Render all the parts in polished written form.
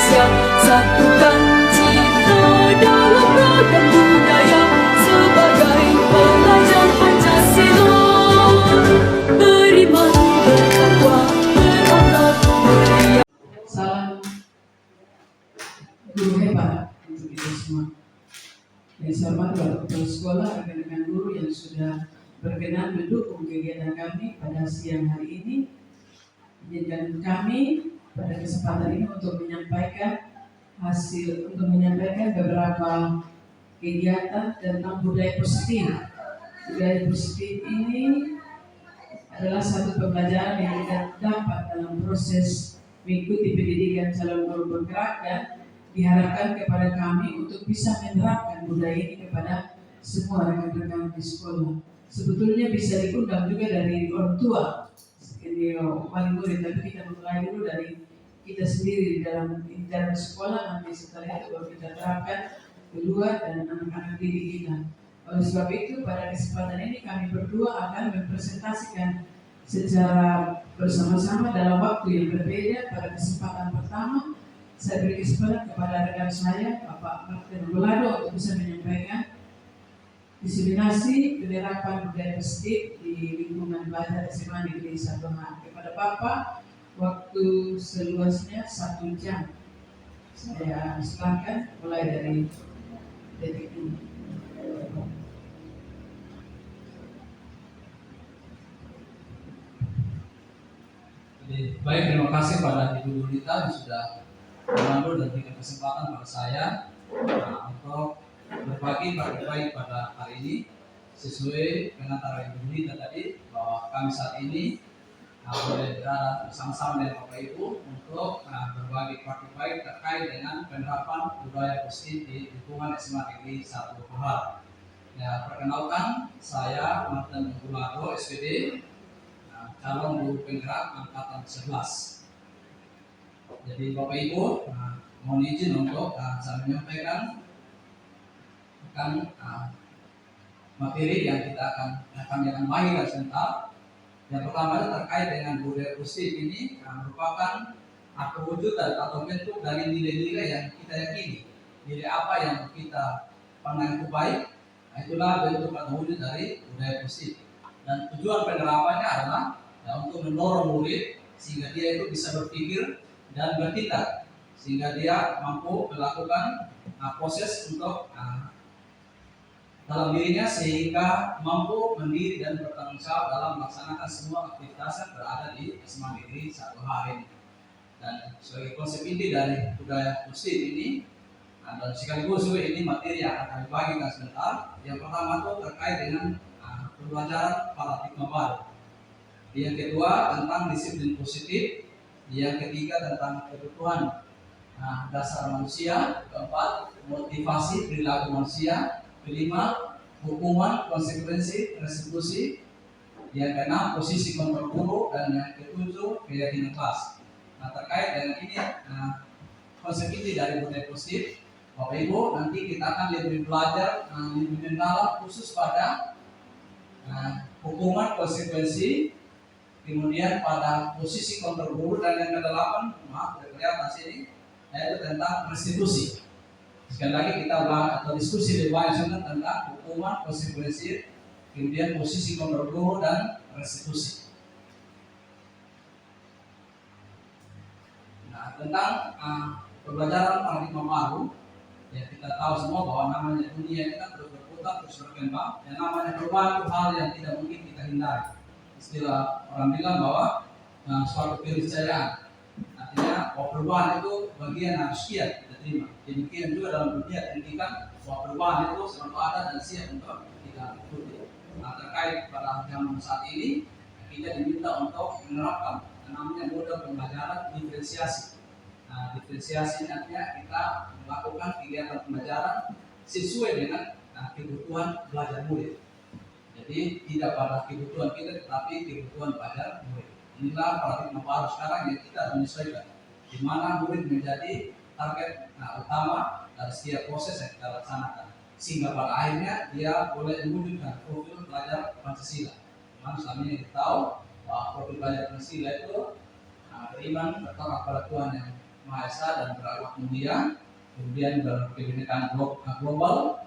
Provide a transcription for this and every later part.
Indonesia, satukan citra dalam ragam budaya sebagai pelajar Pancasila. Beriman, bertakwa, berakhlak mulia. Salam guru hebat untuk kita semua. Yang saya hormati Bapak Kepala Sekolah, rekan-rekan guru yang sudah berkenan mendukung kegiatan kami pada siang hari ini. Izinkan kami pada kesempatan ini untuk menyampaikan beberapa kegiatan tentang budaya positif. Budaya positif ini adalah satu pembelajaran yang kita dapat dalam proses mengikuti pendidikan calon guru bergerak, dan diharapkan kepada kami untuk bisa menerapkan budaya ini kepada semua rekan-rekan di sekolah. Sebetulnya bisa diundang juga dari orang tua, ini paling murid, tapi kita mulai dulu dari kita sendiri di dalam internal sekolah, nanti setelah itu baru kita terapkan keluar dan anak-anak didik kita. Oleh sebab itu pada kesempatan ini kami berdua akan mempresentasikan secara bersama-sama dalam waktu yang berbeda. Pada kesempatan pertama saya beri kesempatan kepada rekan saya Bapak Martin Rolado untuk bisa menyampaikan diseminasi penerapan budaya positif di lingkungan belajar SMA Negeri 1 H. Kepada Bapak, waktu seluasnya 1 jam. Saya silakan mulai dari detik ini. Baik, terima kasih pada Ibu Lita yang sudah memandu dan berikan kesempatan pada saya untuk berbagi baik pada hari ini sesuai dengan arahan Ibu Lita tadi, bahwa kami saat ini boleh berada bersama-sama dengan Bapak Ibu untuk berbagi praktik baik terkait dengan penerapan budaya positif di lingkungan SMA Negeri 1 Bahar. Ya, perkenalkan, saya Martin Rolado, SPD, calon guru penggerak angkatan 11. Jadi Bapak Ibu, mohon izin untuk saya menyampaikan materi yang kita akan bahas sebentar. Yang pertama terkait dengan budaya positif ini merupakan perwujudan atau bentuk dari nilai-nilai yang kita yakini. Nilai apa yang kita pandang itu baik, itulah bentuk atau wujud dari budaya positif. Dan tujuan penerapannya adalah untuk mendorong murid sehingga dia itu bisa berpikir dan bertindak, sehingga dia mampu melakukan proses untuk dalam dirinya, sehingga mampu mandiri dan bertanggung jawab dalam melaksanakan semua aktivitas yang berada di SMA Negeri 1 H ini. Dan sebagai konsep inti dari budaya positif ini, dan sekaligus juga ini materi yang akan kami bagikan sebentar. Yang pertama itu terkait dengan pembelajaran paradigma baru. Yang kedua tentang disiplin positif. Yang ketiga tentang kebutuhan dasar manusia. Keempat, motivasi perilaku manusia. Kelima, hukuman, konsekuensi, restitusi. Yang keenam, posisi kontrol guru. Dan yang ketujuh, keyakinan kelas. Terkait dengan ini konsep inti dari budaya positif, Bapak Ibu, nanti kita akan lebih belajar lebih mendalam khusus pada hukuman, konsekuensi, kemudian pada posisi kontrol guru, dan yang ke-8, maaf tidak kelihatan sini, yaitu tentang restitusi. Sekali lagi kita bahas atau diskusi lebih banyak tentang hukuman, konsekuensi, kemudian posisi kontrol guru dan restitusi. Nah, tentang pembelajaran paradigma baru, ya kita tahu semua bahwa namanya dunia ini kan terus berputar, terus berkembang. Yang namanya perubahan itu hal yang tidak mungkin kita hindari. Istilah orang bilang bahwa suatu keniscayaan, artinya bahwa perubahan itu bagian harus siap kita terima. Demikian juga dalam dunia pendidikan, bahwa perubahan itu selalu ada dan siap untuk kita ikuti. Nah, terkait pada zaman saat ini, kita diminta untuk menerapkan namanya model pembelajaran diferensiasi. Nah, diferensiasi artinya kita melakukan kegiatan pembelajaran sesuai dengan kebutuhan belajar murid. Jadi tidak pada kebutuhan kita, tetapi kebutuhan belajar murid. Inilah paradigma baru sekarang yang kita menyesuaikan, di mana murid menjadi target utama dari setiap proses yang kita laksanakan, sehingga pada akhirnya dia boleh mewujudkan profil pelajar Pancasila. Memang selama ini kita tahu bahwa profil pelajar Pancasila itu beriman bertolak pada Tuhan yang Maha Esa dan berakhlak mulia, kemudian berkebinekaan global,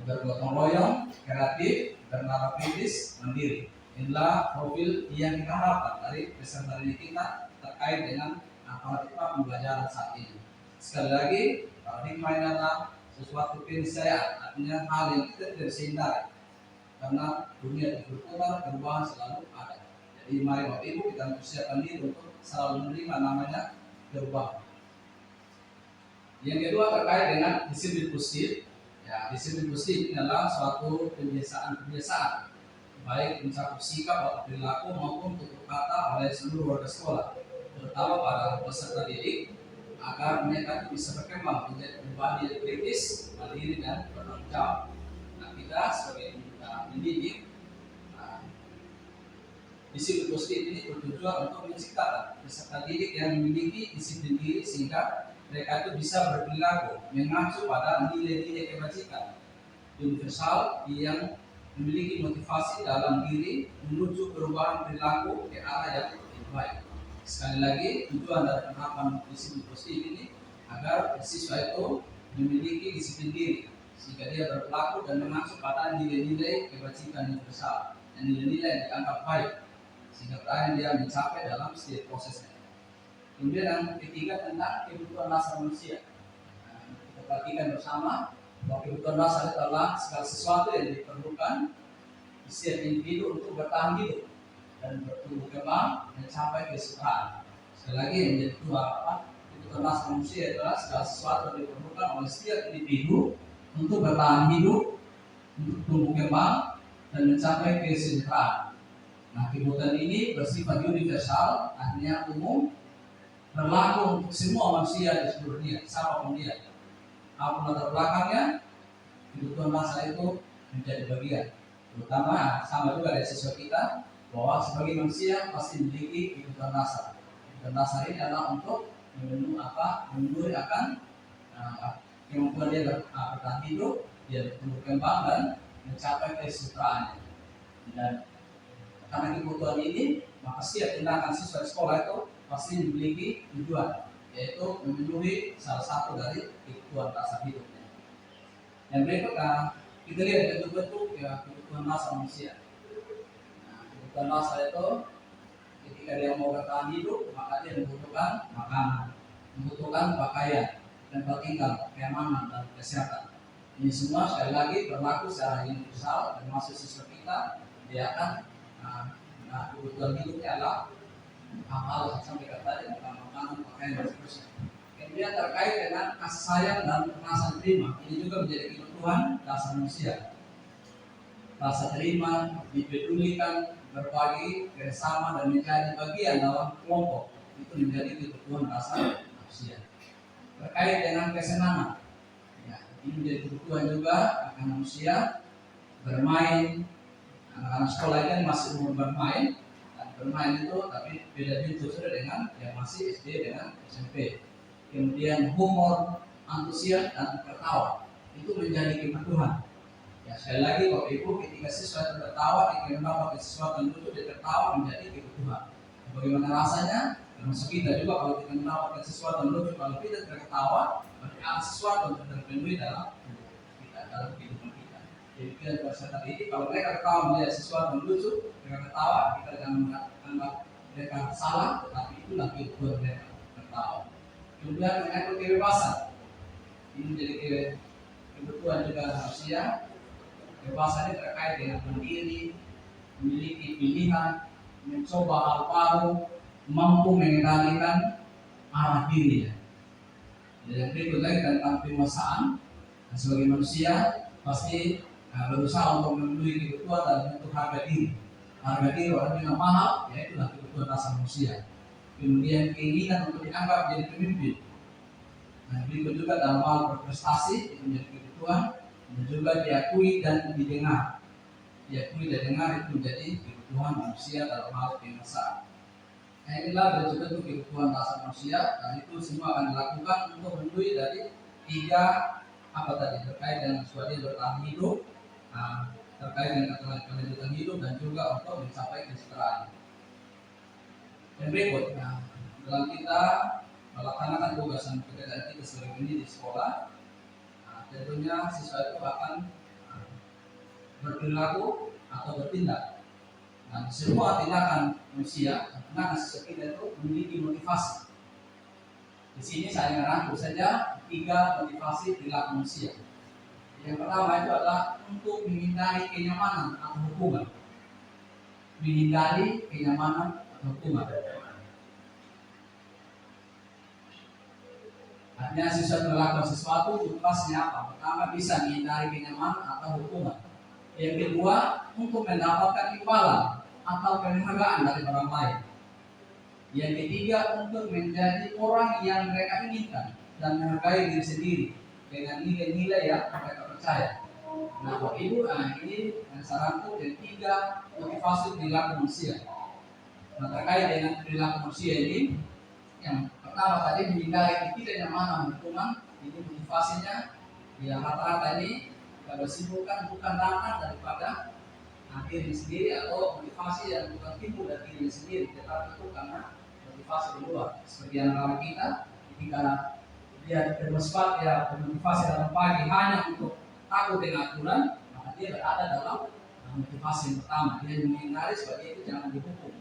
bergotong royong, kreatif, bernalar kritis, mandiri. Inilah profil yang kita harapkan dari peserta didik kita terkait dengan paradigma pembelajaran saat ini. Sekali lagi, paradigma ini adalah sesuatu keniscayaan, artinya hal yang tidak bisa dihindari. Karena dunia itu berputar, perubahan selalu ada. Jadi mari Bapak Ibu kita mempersiapkan diri untuk selalu menerima namanya perubahan. Yang kedua terkait dengan disiplin positif. Ya, disiplin positif ini adalah suatu kebiasaan baik mencakup sikap atau perilaku maupun tutur kata oleh seluruh warga sekolah, terutama para peserta didik, agar mereka bisa berkembang menjadi pribadi yang kritis, mandiri dan bertanggung jawab. Nah, kita sebagai pendidik, disiplin positif ini bertujuan untuk menciptakan peserta didik yang memiliki disiplin diri sehingga mereka itu bisa berperilaku mengacu pada nilai-nilai kebajikan universal yang memiliki motivasi dalam diri menuju perubahan perilaku ke arah yang lebih baik. Sekali lagi, tujuan dari penerapan disiplin positif ini agar siswa itu memiliki disiplin diri sehingga dia berperilaku dan mengacu pada nilai-nilai kebajikan universal dan nilai-nilai yang dianggap baik sehingga berakhir dia mencapai dalam setiap prosesnya. Kemudian yang ketiga tentang kebutuhan dasar manusia. Nah, kita perhatikan bersama bahwa kebutuhan dasar itu adalah segala sesuatu yang diperlukan di setiap individu untuk bertahan hidup dan bertumbuh kembang mencapai kesetaraan. Sekali lagi yang menjadi kebutuhan dasar manusia adalah segala sesuatu yang diperlukan oleh setiap individu untuk bertahan hidup, untuk tumbuh kembang dan mencapai kesejahteraan. Nah, kebutuhan ini bersifat universal, artinya umum, berlaku untuk semua manusia di seluruh dunia, siapapun dia. Apapun latar belakangnya, kebutuhan dasar itu menjadi bagian. Terutama sama juga dari siswa kita bahwa sebagai manusia pasti memiliki kebutuhan dasar. Kebutuhan dasar ini adalah untuk memenuhi akan kemampuan dia bertahan hidup, dia bertumbuh kembang dan mencapai kesejahteraannya. Dan karena kebutuhan ini, maka setiap tindakan siswa sekolah itu pasti memiliki tujuan, yaitu memenuhi salah satu dari kebutuhan dasar hidupnya. Yang berikut kita lihat bentuk-bentuk kebutuhan dasar manusia. Nah, kebutuhan dasar itu ketika dia mau bertahan hidup, maka dia membutuhkan makanan, membutuhkan pakaian, tempat tinggal, keamanan dan kesehatan. Ini semua sekali lagi berlaku secara universal dan masuk siswa kita dia akan kebutuhan hidupnya adalah hal-hal yang sampai tadi tentang makanan, pakaian dan seterusnya. Kemudian terkait dengan kasih sayang dan rasa terima, ini juga menjadi kebutuhan dasar manusia. Rasa terima, dipedulikan, berbagi, bersama dan menjadi bagian dalam kelompok itu menjadi kebutuhan dasar manusia. Terkait dengan kesenangan, ya, ini menjadi kebutuhan juga akan manusia. Bermain, anak-anak sekolah kan masih umur bermain. Bermain itu tapi beda bentuk sudah dengan yang masih SD dengan SMP. Kemudian humor, antusias dan tertawa itu menjadi kebutuhan. Ya, sekali lagi Bapak Ibu, ketika siswa itu tertawa, ketika mendapat sesuatu yang lucu dia tertawa menjadi kebutuhan. Bagaimana rasanya? Termasuk kita juga kalau kita mendapatkan sesuatu yang lucu, kalau kita tertawa, berarti ada sesuatu yang terpenuhi dalam kita, dalam kehidupan kita. Jadi kita peserta didik, kalau mereka tertawa melihat sesuatu yang lucu, mereka tertawa, kita jangan menganggap mereka salah, tetapi itulah kebutuhan mereka tertawa. Kemudian mengatur kebebasan, ini menjadi kebutuhan juga manusia. Kebebasan ini terkait dengan mandiri, memiliki pilihan, mencoba hal baru, mampu mengendalikan arah dirinya. Yang berikut lagi tentang penguasaan. Sebagai manusia pasti berusaha untuk memenuhi kebutuhan dalam bentuk harga diri. Harga diri orang yang mahal, yaitu kebutuhan dasar manusia. Kemudian keinginan untuk dianggap jadi pemimpin. Nah, berikut juga dalam hal berprestasi itu menjadi kebutuhan, dan juga diakui dan didengar. Diakui dan didengar itu menjadi kebutuhan manusia dalam hal penguasaan. Nah, inilah bentuk-bentuk kebutuhan dasar manusia, dan itu semua akan dilakukan untuk memenuhi dari tiga terkait dengan suatu bertahan hidup, terkait dengan kelanjutan hidup dan juga untuk mencapai kesejahteraan. Yang berikut, dalam kita melaksanakan tugas dan pekerjaan kita sebagai pendidik di sekolah, tentunya siswa itu akan berperilaku atau bertindak. Nah, semua tindakan manusia, tindakan siswa kita itu memiliki motivasi. Di sini saya merangkum saja 3 motivasi perilaku manusia. Yang pertama itu adalah untuk menghindari kenyamanan atau hukuman. Menghindari kenyamanan atau hukuman. Artinya siswa melakukan sesuatu itu pasnya apa? Pertama, bisa menghindari kenyamanan atau hukuman. Yang kedua, untuk mendapatkan imbalan atau penghargaan dari orang lain. Yang ketiga, untuk menjadi orang yang mereka inginkan dan menghargai diri sendiri dengan nilai-nilai yang mereka percaya. Nah, Bapak Ibu, ini saranku yang 3 motivasi perilaku manusia. Nah, terkait dengan perilaku manusia ini, yang pertama tadi menghindari ketidaknyamanan hukuman, ini motivasinya yang rata-rata ini kita simpulkan bukan datang daripada diri sendiri atau motivasi yang bukan timbul dari diri sendiri, tetapi itu karena motivasi di luar. Seperti anak-anak kita ketika dia bersemangat ya motivasi dalam pagi hanya untuk takut dengan aturan, maka dia berada dalam motivasi yang pertama, dia menghindari supaya itu jangan dihukum.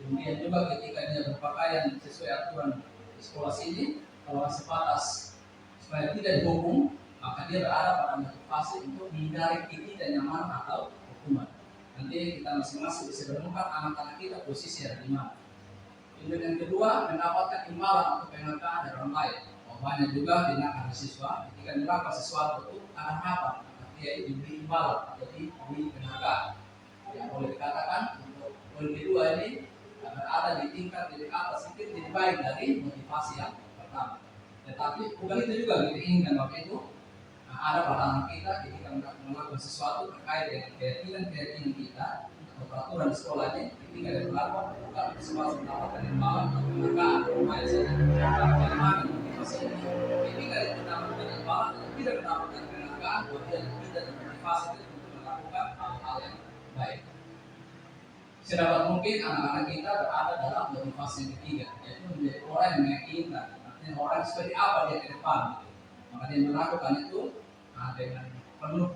Kemudian juga ketika dia berpakaian sesuai aturan di sekolah sini, kalau sebatas supaya tidak dihukum, maka dia berada pada motivasi untuk menghindari ketidaknyamanan atau hukuman. Nanti kita masing-masing bisa menemukan anak-anak kita posisi ada di mana. Kemudian yang kedua, mendapatkan imbalan atau penghargaan dari orang lain. Banyak juga tindakan siswa ketika melakukan sesuatu itu ada harapan dia diberi imbalan atau diberi penghargaan. Yang boleh dikatakan untuk poin kedua ini berada di tingkat lebih atas sedikit lebih baik dari motivasi yang pertama. Tetapi bukan itu juga kita inginkan Bapak itu. Ada pada anak kita ketika melakukan sesuatu terkait dengan keyakinan kita atau peraturan di sekolahnya, ketika dia melakukan bukan sesuatu mendapatkan imbalan atau penghargaan, lumayan saja. Bagaimana motivasi ini? Ketika dia mendapatkan imbalan atau tidak mendapatkan penghargaan, buat dia tidak termotivasi untuk melakukan hal-hal yang baik. Sedapat mungkin anak-anak kita berada dalam motivasi yang ketiga, yaitu menjadi orang yang meyakinkan, artinya orang seperti apa dia ke depan. Maka dia melakukan itu dengan penuh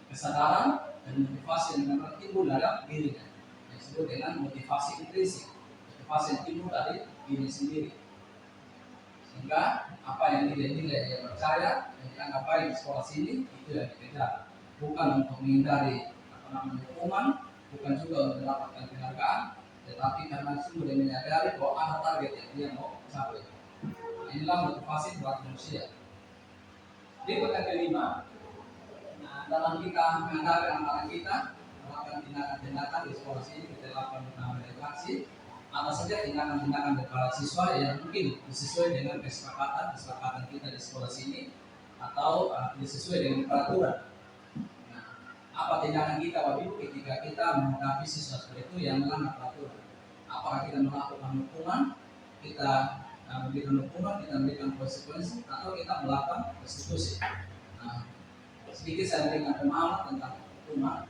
kesadaran dan motivasi yang memang timbul dalam dirinya, yang disebut dengan motivasi intrinsik, motivasi yang timbul dari diri sendiri. Sehingga apa yang nilai-nilai dia percaya yang dianggap baik di sekolah sini itu yang dikejar, bukan untuk menghindari hukuman, bukan juga untuk mendapatkan penghargaan, tetapi karena sungguh dia menyadari bahwa ada target yang dia mau capai. Inilah motivasi buat manusia. Berikut yang kelima, dalam kita menghadapi anak-anak kita melakukan tindakan-tindakan di sekolah sini, kita lakukan interaksi. Ada saja tindakan-tindakan dari para siswa yang mungkin disesuai dengan kesepakatan kita di sekolah sini atau disesuai dengan peraturan. Nah, apa tindakan kita Bapak Ibu ketika kita menghadapi siswa seperti itu yang melanggar peraturan? Apakah kita melakukan hukuman, kita memberikan konsekuensi, atau kita melakukan restitusi? Nah, sedikit saya berikan pemahaman tentang hukuman.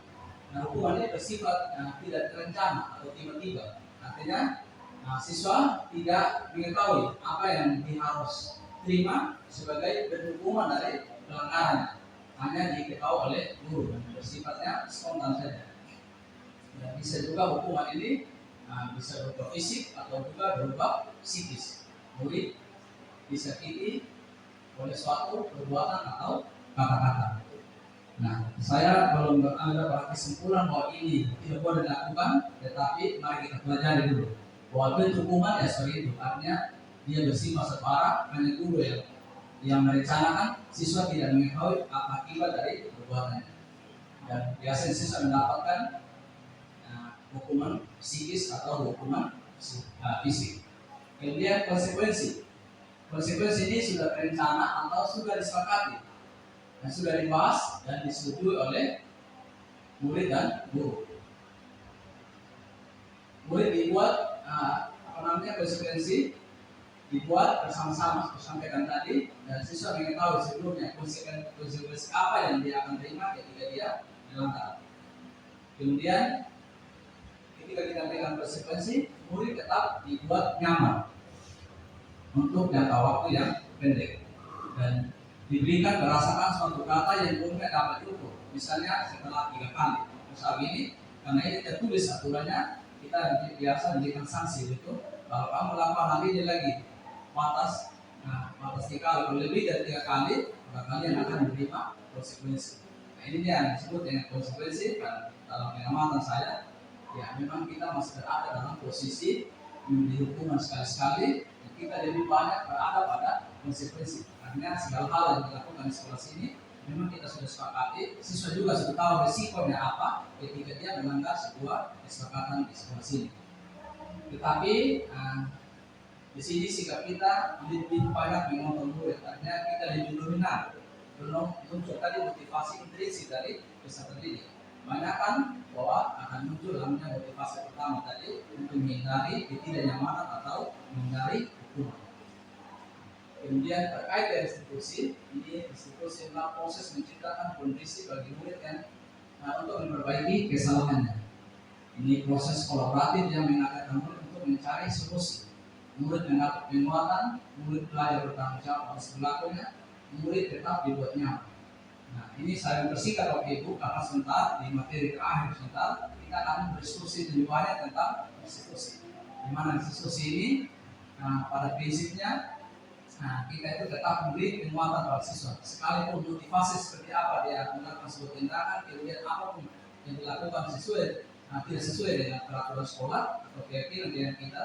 Nah, hukuman ini bersifat tidak terencana atau tiba-tiba. Artinya siswa tidak mengetahui apa yang dia harus terima sebagai hukuman dari pelanggarannya. Hanya diketahui oleh guru dan bersifatnya spontan saja. Dan bisa juga hukuman ini bisa berupa fisik atau juga berupa psikis. Murid disakiti oleh suatu perbuatan atau kata-kata. Nah, saya belum ada pada kesimpulan bahwa ini tidak boleh dilakukan, tetapi mari kita pelajari dulu bahwa bentuk hukuman ya seperti itu. Artinya dia bersifat separah, hanya guru yang merencanakan, siswa tidak mengetahui apa akibat dari perbuatannya. Dan biasanya siswa mendapatkan hukuman psikis atau hukuman fisik. Kemudian konsekuensi ini sudah terencana atau sudah disepakati dan sudah dibahas dan disetujui oleh murid dan guru. Murid dibuat konsekuensi dibuat bersama-sama disampaikan tadi, dan siswa mengetahui sebelumnya konsekuensi apa yang dia akan terima ketika dia melanggar. Kemudian ketika kita berikan konsekuensi, murid tetap dibuat nyaman. untuk jangka waktu yang pendek dan diberikan berdasarkan suatu kata yang umumnya dapat diukur. Misalnya setelah 3 kali. Misal ini, karena ini tertulis aturannya, kita biasa diberikan sanksi itu. Kalau kamu melakukan hal ini lagi, batas 3 kali, kalau lebih dari 3 kali, maka kalian akan menerima konsekuensi. Nah, ini dia yang disebut dengan konsekuensi. Dan dalam pengamatan saya, ya memang kita masih berada dalam posisi memberi hukuman sekali-sekali, dan kita lebih banyak berada pada konsekuensi. Artinya segala hal yang dilakukan di sekolah sini memang kita sudah sepakati, siswa juga sudah tahu risikonya apa ketika dia melanggar sebuah kesepakatan di sekolah sini. Tetapi di sini sikap kita lebih banyak mengontrol murid, artinya kita lebih dominan, belum muncul tadi motivasi intrinsik dari peserta didik. Banyakkan bahwa akan muncul namanya motivasi pertama tadi untuk menghindari ketidaknyamanan atau menghindari hukuman. Kemudian terkait dengan institusi, ini institusi adalah proses menciptakan kondisi bagi murid yang untuk memperbaiki kesalahannya. Ini proses kolaboratif yang mengajarkan murid untuk mencari solusi. Murid mendapat penguatan, murid belajar bertanggung jawab atas perilakunya, murid tetap dibuat nyaman. Nah, ini saya bersihkan Bapak Ibu karena sebentar di materi terakhir sebentar kita akan berdiskusi lebih banyak tentang institusi. Di mana institusi ini pada prinsipnya kita itu tetap memberi penguatan pada siswa. Sekalipun motivasi seperti apa dia melakukan sebuah tindakan, kemudian apapun yang dilakukan tidak sesuai dengan peraturan sekolah atau keyakinan dengan kita,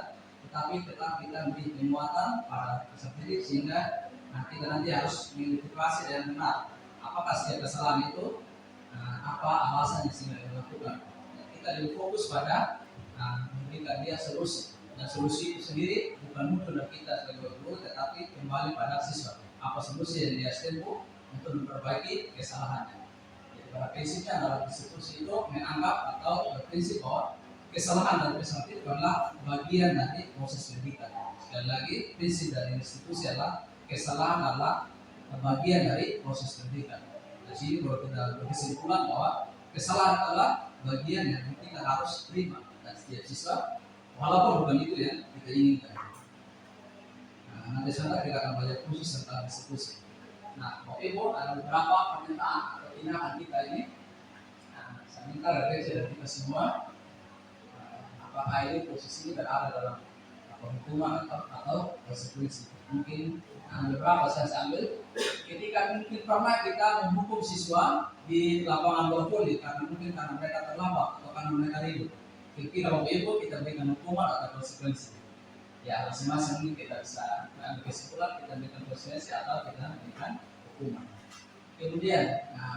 tetapi tetap kita memberi penguatan pada peserta didik sehingga kita nanti harus mengidentifikasi dengan benar apakah setiap kesalahan itu apa alasannya sehingga dilakukan. Kita lebih fokus pada memberikan dia solusi. Dan solusi itu sendiri bukan muncul dari kita sebagai guru, tetapi kembali pada siswa. Apa solusi yang dia tempuh untuk memperbaiki kesalahannya. Jadi pada prinsipnya dalam institusi itu menganggap atau berprinsip bahwa kesalahan dari peserta itu adalah bagian dari proses pendidikan. Sekali lagi, prinsip dari institusi adalah kesalahan adalah bagian dari proses pendidikan. Di sini baru kita berkesimpulan bahwa kesalahan adalah bagian yang kita harus terima dan setiap siswa. Walaupun bukan itu yang kita inginkan. Nanti sebentar kita akan belajar khusus tentang diskusi. Bapak Ibu ada beberapa permintaan atau tindakan kita ini. Saya minta refleksi dari kita semua. Apakah ini posisi berada dalam hukuman atau konsekuensi? Mungkin beberapa saya ambil. Ketika mungkin pernah kita menghukum siswa di lapangan bola voli karena mereka terlambat atau karena mereka ribut. Kira-kira Bapak Ibu kita berikan hukuman atau konsekuensi. Ya masing-masing kita bisa ambil kesimpulan, kita berikan konsekuensi atau kita berikan hukuman. Kemudian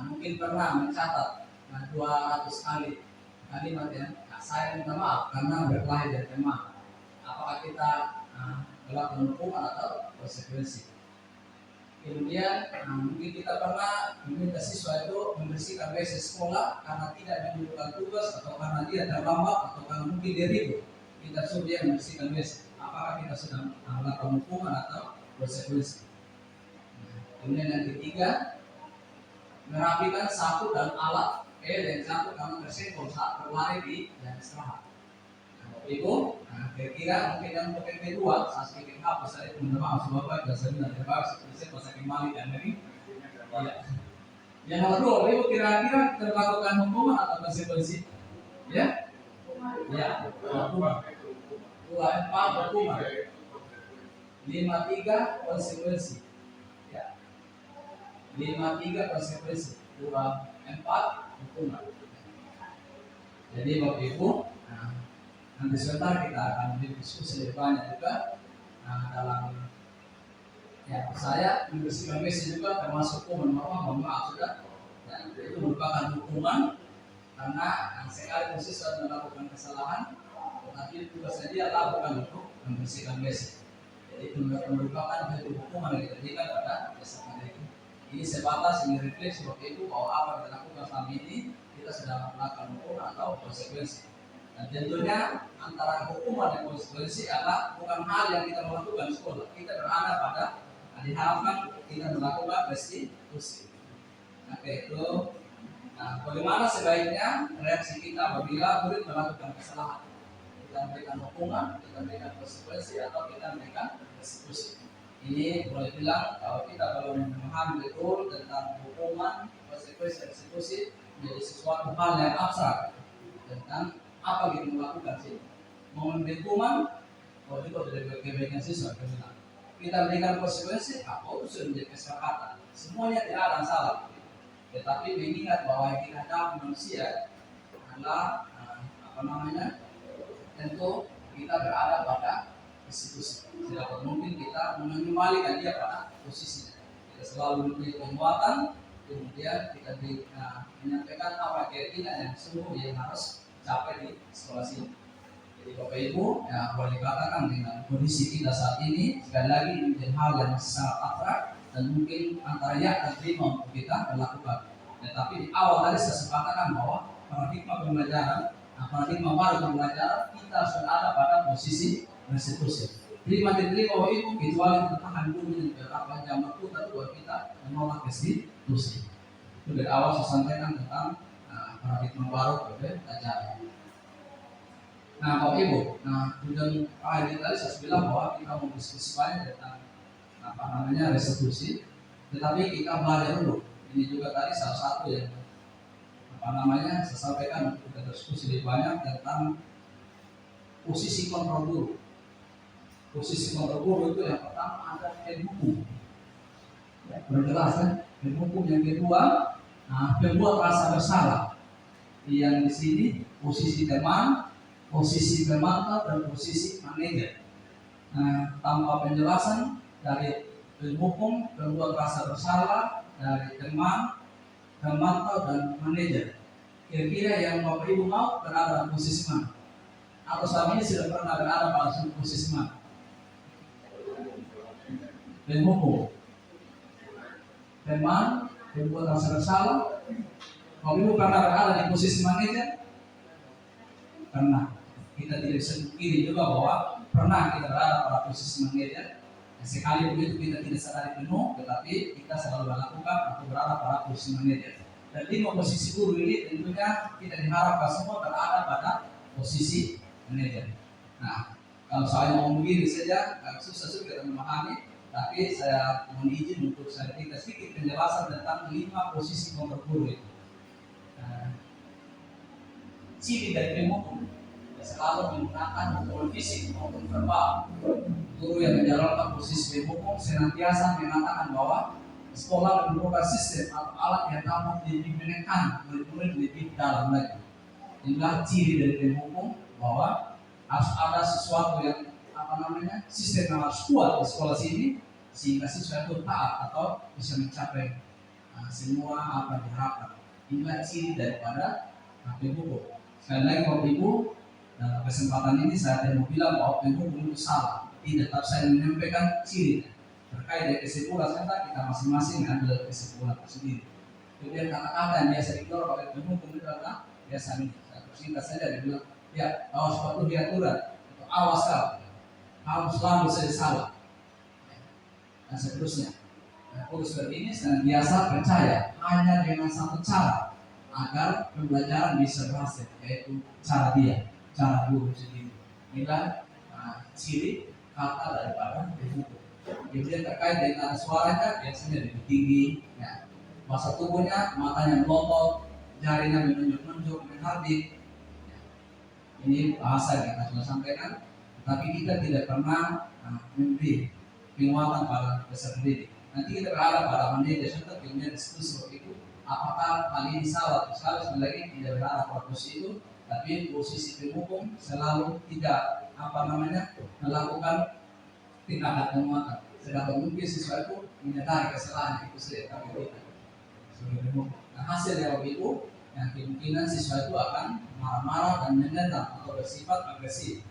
mungkin pernah mencatat 200 kali kalimat yang saya minta maaf karena berkelahi dari teman. Apakah kita melakukan hukuman atau konsekuensi? Kemudian mungkin kita pernah meminta siswa itu membersihkan WC sekolah karena tidak menunjukkan tugas atau karena dia terlambat atau karena mungkin dia ribut. Kita suruh dia membersihkan WC. Apakah kita sudah melakukan hukuman atau konsekuensi? Kemudian yang ketiga, merapikan sapu dan alat yang jatuh karena tersenggol saat berlari di jalan istirahat. Ibu, kira-kira mungkin yang untuk yang kedua, saya sedikit hapus saya itu minta maaf Bapak dan saya minta maaf saya pasal kembali dan ini. Yang nomor 2, Ibu kira-kira terlakukan hukuman atau konsekuensi? Ya? Ya, hukuman. 2, 4 hukuman. 5, 3 konsekuensi. Ya. 5, 3 konsekuensi. 2, 4 hukuman. Jadi Bapak Ibu, nanti sebentar kita akan berdiskusi lebih banyak juga dalam saya membersihkan WC juga termasuk hukuman. Mohon maaf sudah, dan itu merupakan hukuman karena sekali siswa melakukan kesalahan, tetapi tugas saja lakukan untuk membersihkan WC. Jadi itu merupakan satu hukuman yang diberikan pada peserta didik. Ini sebatas ini refleksi Bapak Ibu bahwa apa yang kita lakukan selama ini kita sedang melakukan hukuman atau konsekuensi. Dan tentunya antara hukuman dan konsekuensi adalah bukan hal yang kita melakukan di sekolah. Kita berada pada diharapkan kita melakukan restitusi. Itu bagaimana sebaiknya reaksi kita apabila murid melakukan kesalahan? Kita memberikan hukuman, kita memberikan konsekuensi, atau kita memberikan restitusi. Ini boleh bilang kalau kita belum memahami betul tentang hukuman, konsekuensi restitusi menjadi sesuatu hal yang abstrak tentang apa kita melakukan sih. Mau memberi hukuman, kalau juga dari kebaikan siswa kita berikan konsekuensi, apa itu sudah menjadi kesepakatan. Semuanya tidak ada yang salah. Tetapi mengingat bahwa yang kita dapat manusia adalah tentu kita berada pada restitusi. Tidak mungkin kita mengembalikan dia pada posisinya. Kita selalu memberi penguatan, kemudian kita menyampaikan apa keyakinan yang sungguh yang harus capai di sekolah sini. Jadi Bapak Ibu, ya boleh dikatakan dengan kondisi kita saat ini sekali lagi menjadi hal yang sangat abstrak dan mungkin antara ya dan terima untuk kita melakukan. Tetapi di awal tadi saya sepakatkan bahwa paradigma pembelajaran, paradigma baru pembelajaran kita sudah ada pada posisi restitusi. Terima diterima Bapak Ibu, kecuali tertahan dulu beberapa jam waktu tentu buat kita menolak restitusi. Itu dari awal saya sampaikan tentang paradigma baru pembelajaran. Nah Bapak Ibu, tujuan ini tadi saya bilang bahwa kita mau diskusi banyak tentang restitusi, tetapi kita belajar dulu. Ini juga tadi salah satu yang saya sampaikan untuk kita diskusi lebih banyak tentang posisi kontrol guru. Posisi kontrol guru itu yang pertama ada hukum. Berjelas kan? Hukum yang kedua, pembuat rasa bersalah. Yang di sini posisi teman, posisi pemantau dan posisi manajer. Tanpa penjelasan dari hukum, pembuat rasa bersalah, dari teman, pemantau dan manajer. Kira-kira yang Bapak Ibu mau berada pada posisi mana? Atau selama ini sudah pernah berada pada posisi mana? Hukum, teman, pembuat rasa bersalah. Bapak Ibu pernah berada di posisi manajer? Pernah. Kita tidak bisa mungkiri juga bahwa pernah kita berada pada posisi manajer. Sekali begitu kita tidak sadari penuh, tetapi kita selalu melakukan atau berada pada posisi manajer. Dan 5 posisi guru ini tentunya kita diharapkan semua berada pada posisi manajer. Nah, kalau saya mau begini saja, susah kita memahami, tapi saya mohon izin untuk saya berikan sedikit penjelasan tentang 5 posisi kontrol guru itu. Ciri dari pemukul selalu menggunakan hukuman fisik maupun verbal. Guru yang menjalankan posisi pemukul senantiasa mengatakan bahwa sekolah memerlukan sistem atau alat yang dapat lebih menekan murid-murid lebih dalam lagi. Inilah ciri dari pemukul bahwa harus ada sesuatu yang sistem yang harus kuat di sekolah sini sehingga siswa itu taat atau bisa mencapai semua apa yang diharapkan. Inilah ciri daripada pemukul. Sekali lagi Bapak Ibu, dalam kesempatan ini saya mau bilang bahwa pemukul itu salah. Tidak, tapi saya menyampaikan ciri terkait dengan kesimpulan kita masing-masing ambil kesimpulan tersendiri. Kemudian kata-kata yang biasa dikeluarkan oleh pemukul itu adalah biasa ini. Saya persingkat saja dia bilang, ya awas patuh diaturan, atau awas kau, harus selalu saja salah, dan seterusnya. Guru seperti ini senantiasa percaya hanya dengan satu cara agar pembelajaran bisa berhasil, yaitu cara guru sendiri. Inilah ciri kata daripada pemukul. Kemudian terkait dengan suaranya biasanya lebih tinggi, ya. Bahasa tubuhnya, matanya melotot, jarinya menunjuk-nunjuk, menghardik. Ini bahasa yang kita sudah sampaikan, tapi kita tidak pernah memberi penguatan pada peserta didik. Nanti kita berharap pada manajer serta kemudian diskusi seperti itu. Apakah hal ini salah? Sekali lagi tidak berharap pada posisi itu, tapi posisi pemukul selalu tidak melakukan tindakan penguatan. Sedangkan mungkin siswa itu menyadari kesalahan itu saja, tapi tidak. Nah, hasilnya Bapak Ibu, yang kemungkinan siswa itu akan marah-marah dan menentang atau bersifat agresif.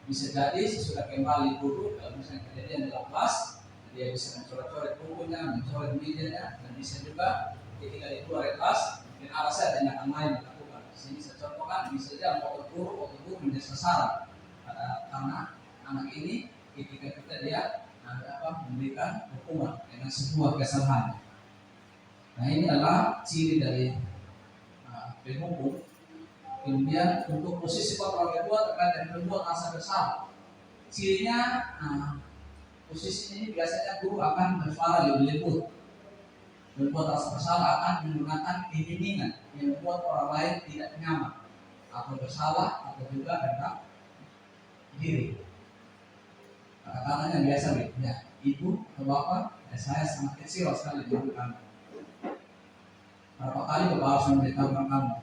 Bisa jadi sesudah kembali guru, kalau misalnya kejadian dalam kelas, dia bisa mencoret-coret bukunya, mencoret mejanya, dan bisa juga ketika dia keluar dari kelas, dan alasan tindakan lain dilakukan. Sini saya contohkan, bisa saja motor guru menjadi sasaran karena anak ini ketika dia memberikan hukuman dengan sebuah kesalahan. Nah ini adalah ciri dari pemukul. Kemudian untuk posisi kontrol kedua terkait dengan pembuat rasa bersalah. Cirinya posisi ini biasanya guru akan bersuara lebih lembut. Berbuat rasa bersalah akan menggunakan keinginan yang membuat orang lain tidak nyaman atau bersalah atau juga hendak diri. Kata-katanya biasa ya, ibu atau bapak, saya sangat kecil sekali dengan kamu. Berapa kali bapak harus memberitahukan kamu?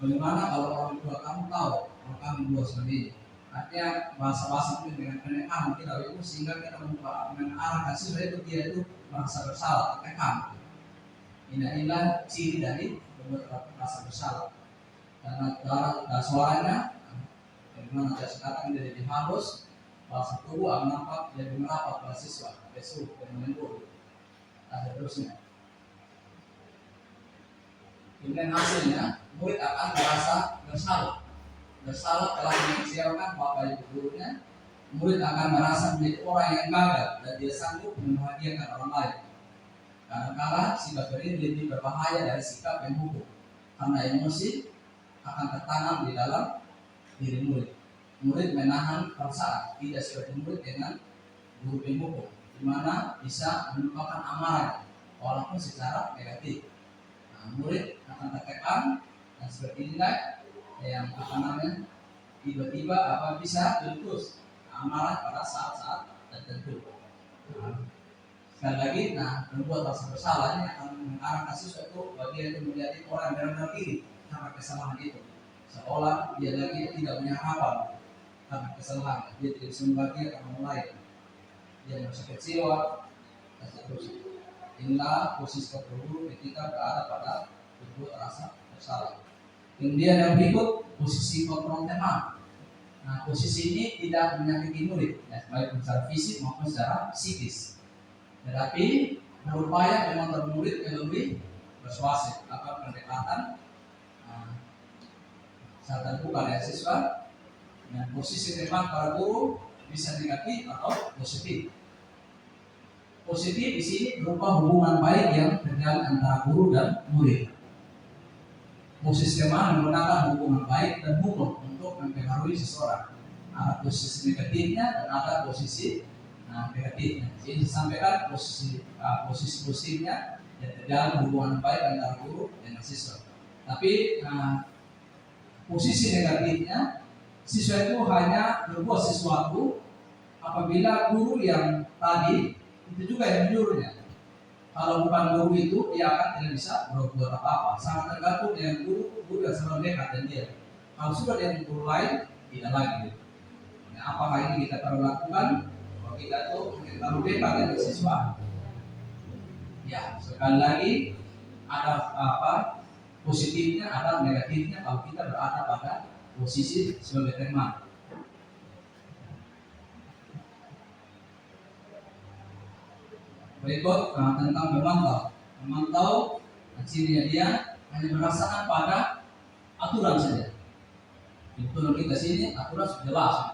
Bagaimana kalau orang tua kamu tahu kalau kamu dua sendiri? Artinya bahasa-bahasa itu dengan penekanan kita itu sehingga kita mengarahkan siswa itu dia itu merasa bersalah, tertekan. Inilah ciri dari merasa bersalah. Karena suaranya, bagaimana saya katakan dia lebih halus, bahasa tubuh akan nampak lebih merapat pada siswa, besok dan melembut, dan seterusnya. Kemudian hasilnya, murid akan merasa bersalah telah mengecewakan bapak ibu gurunya. Murid akan merasa menjadi orang yang gagal dan dia sanggup membahagiakan orang lain. Kadang-kadang sikap ini lebih berbahaya dari sikap yang hukum, karena emosi akan tertanam di dalam diri murid. Murid menahan perasaan, tidak seperti murid dengan guru pemukul, di mana bisa menumpahkan amarah walaupun secara negatif. Murid akan tertekan dan seperti inilah yang tiba-tiba bisa terus amarah pada saat-saat tertentu. Sekali lagi, membuat rasa bersalah ini akan mengarahkan siswa itu bagian itu menjadi orang yang benar-benar diri karena kesalahan itu, seolah dia lagi tidak punya harapan karena kesalahan, dia tidak bisa membahagiakan orang lain, dia merasa kecewa dan seterusnya. Inilah posisi guru ketika berada pada berbuat rasa bersalah. Kemudian yang berikut posisi kontrol teman. Posisi ini tidak menyakiti murid, baik secara fisik maupun secara psikis. Tetapi berupaya memang murid yang lebih persuasif atau pendekatan saat terbuka dari siswa. Dan posisi teman para guru bisa negatif atau positif. Positif di sini berupa hubungan baik yang terjalin antara guru dan murid. Posisi teman menggunakan hubungan baik dan hukum untuk mempengaruhi seseorang. Ada posisi negatifnya dan ada posisi negatifnya. Jadi disampaikan posisi positifnya yang terjalin hubungan baik antara guru dan siswa. Tapi posisi negatifnya, siswa itu hanya berbuat sesuatu apabila guru yang tadi itu juga yang menyuruhnya. Kalau bukan guru itu, dia akan tidak bisa berbuat apa-apa. Sangat tergantung dengan guru yang selalu dekat dengan dia. Kalau sudah dengan guru lain, tidak lagi. Apakah ini kita perlu lakukan? Kalau kita tuh terlalu dekat dengan siswa. Ya, sekali lagi ada positifnya, ada negatifnya kalau kita berada pada posisi sebagai teman. Berikut tentang memantau cirinya dia hanya berdasarkan pada aturan saja. Di aturan kita sini aturan sudah jelas.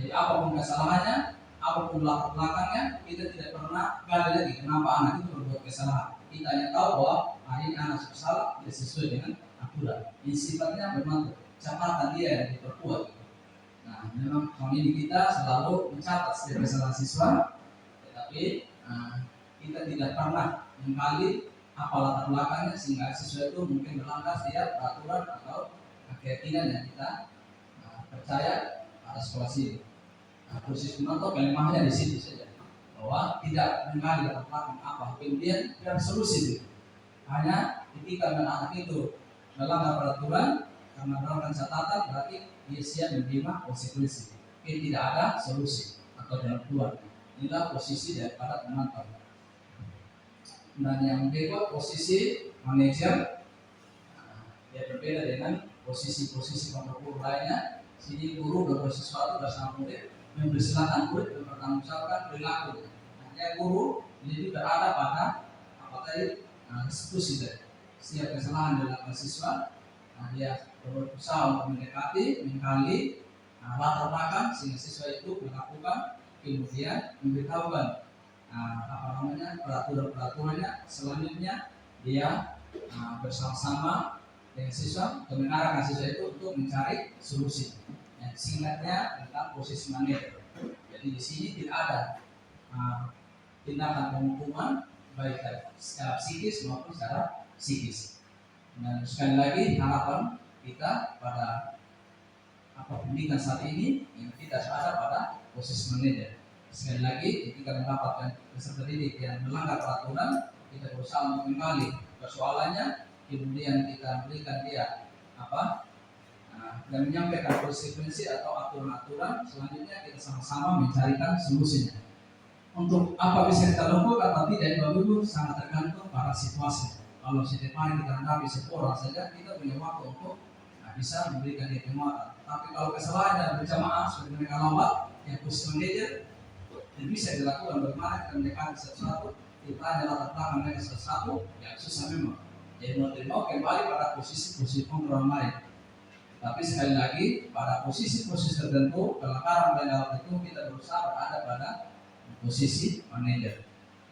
Jadi apapun kesalahannya, apapun latar belakangnya, kita tidak pernah gali lagi kenapa anak itu berbuat kesalahan. Kita hanya tahu bahwa ini anak bersalah, tidak sesuai dengan aturan. Ini sifatnya memang catatan dia yang diperkuat. Memang kami kita selalu mencatat setiap kesalahan siswa, tetapi kita tidak pernah menggali apa latar belakangnya sehingga siswa itu mungkin melanggar setiap peraturan atau keyakinan yang kita percaya pada sekolah sini. Proses memantau kelemahnya di situ saja, bahwa tidak menggali latar belakang apa, kemudian tidak solusi. Hanya ketika anak itu melanggar peraturan karena melakukan catatan, berarti dia siap menerima konsekuensi. Tidak ada solusi atau jalan keluar. Inilah posisi daripada pemantau. Dan yang kedua posisi manajer, dia berbeda dengan posisi-posisi guru lainnya. Sini guru berbuat sesuatu bersama murid, mempersilahkan murid mempertanggungjawabkan perilaku. Artinya guru ini berada pada eksekusi dari setiap kesalahan dilakukan siswa. Dia berusaha untuk mendekati, menggali latar belakang sehingga siswa itu melakukan, kemudian memberitahukan peraturan-peraturannya. Selanjutnya dia bersama-sama dengan siswa untuk mengarahkan siswa itu untuk mencari solusi. Singkatnya tentang posisi manajer. Jadi di sini tidak ada tindakan penghukuman baik secara psikis maupun secara psikis. Dan sekali lagi harapan kita pada pendidikan saat ini yang tidak ada pada posisi manajer. Sekali lagi ketika mendapatkan peserta didik yang melanggar peraturan, kita berusaha untuk menggali persoalannya, kemudian kita berikan dia dan menyampaikan konsekuensi atau aturan-aturan. Selanjutnya kita sama-sama mencarikan solusinya. Untuk apa bisa kita lakukan atau tidak itu sangat tergantung pada situasi. Kalau setiap hari kita hadapi satu orang saja, kita punya waktu untuk bisa memberikan dia penguatan. Tapi kalau kesalahan berjamaah seperti mereka lambat, yang posisi manajer, dan bisa dilakukan bagaimana kita mendekati satu-satu, kita hanya latar belakang mereka satu-satu, yang susah memang. Jadi mau kembali pada posisi kontrol lain. Tapi sekali lagi pada posisi-posisi tertentu, pelanggaran dan itu kita berusaha berada pada posisi manajer.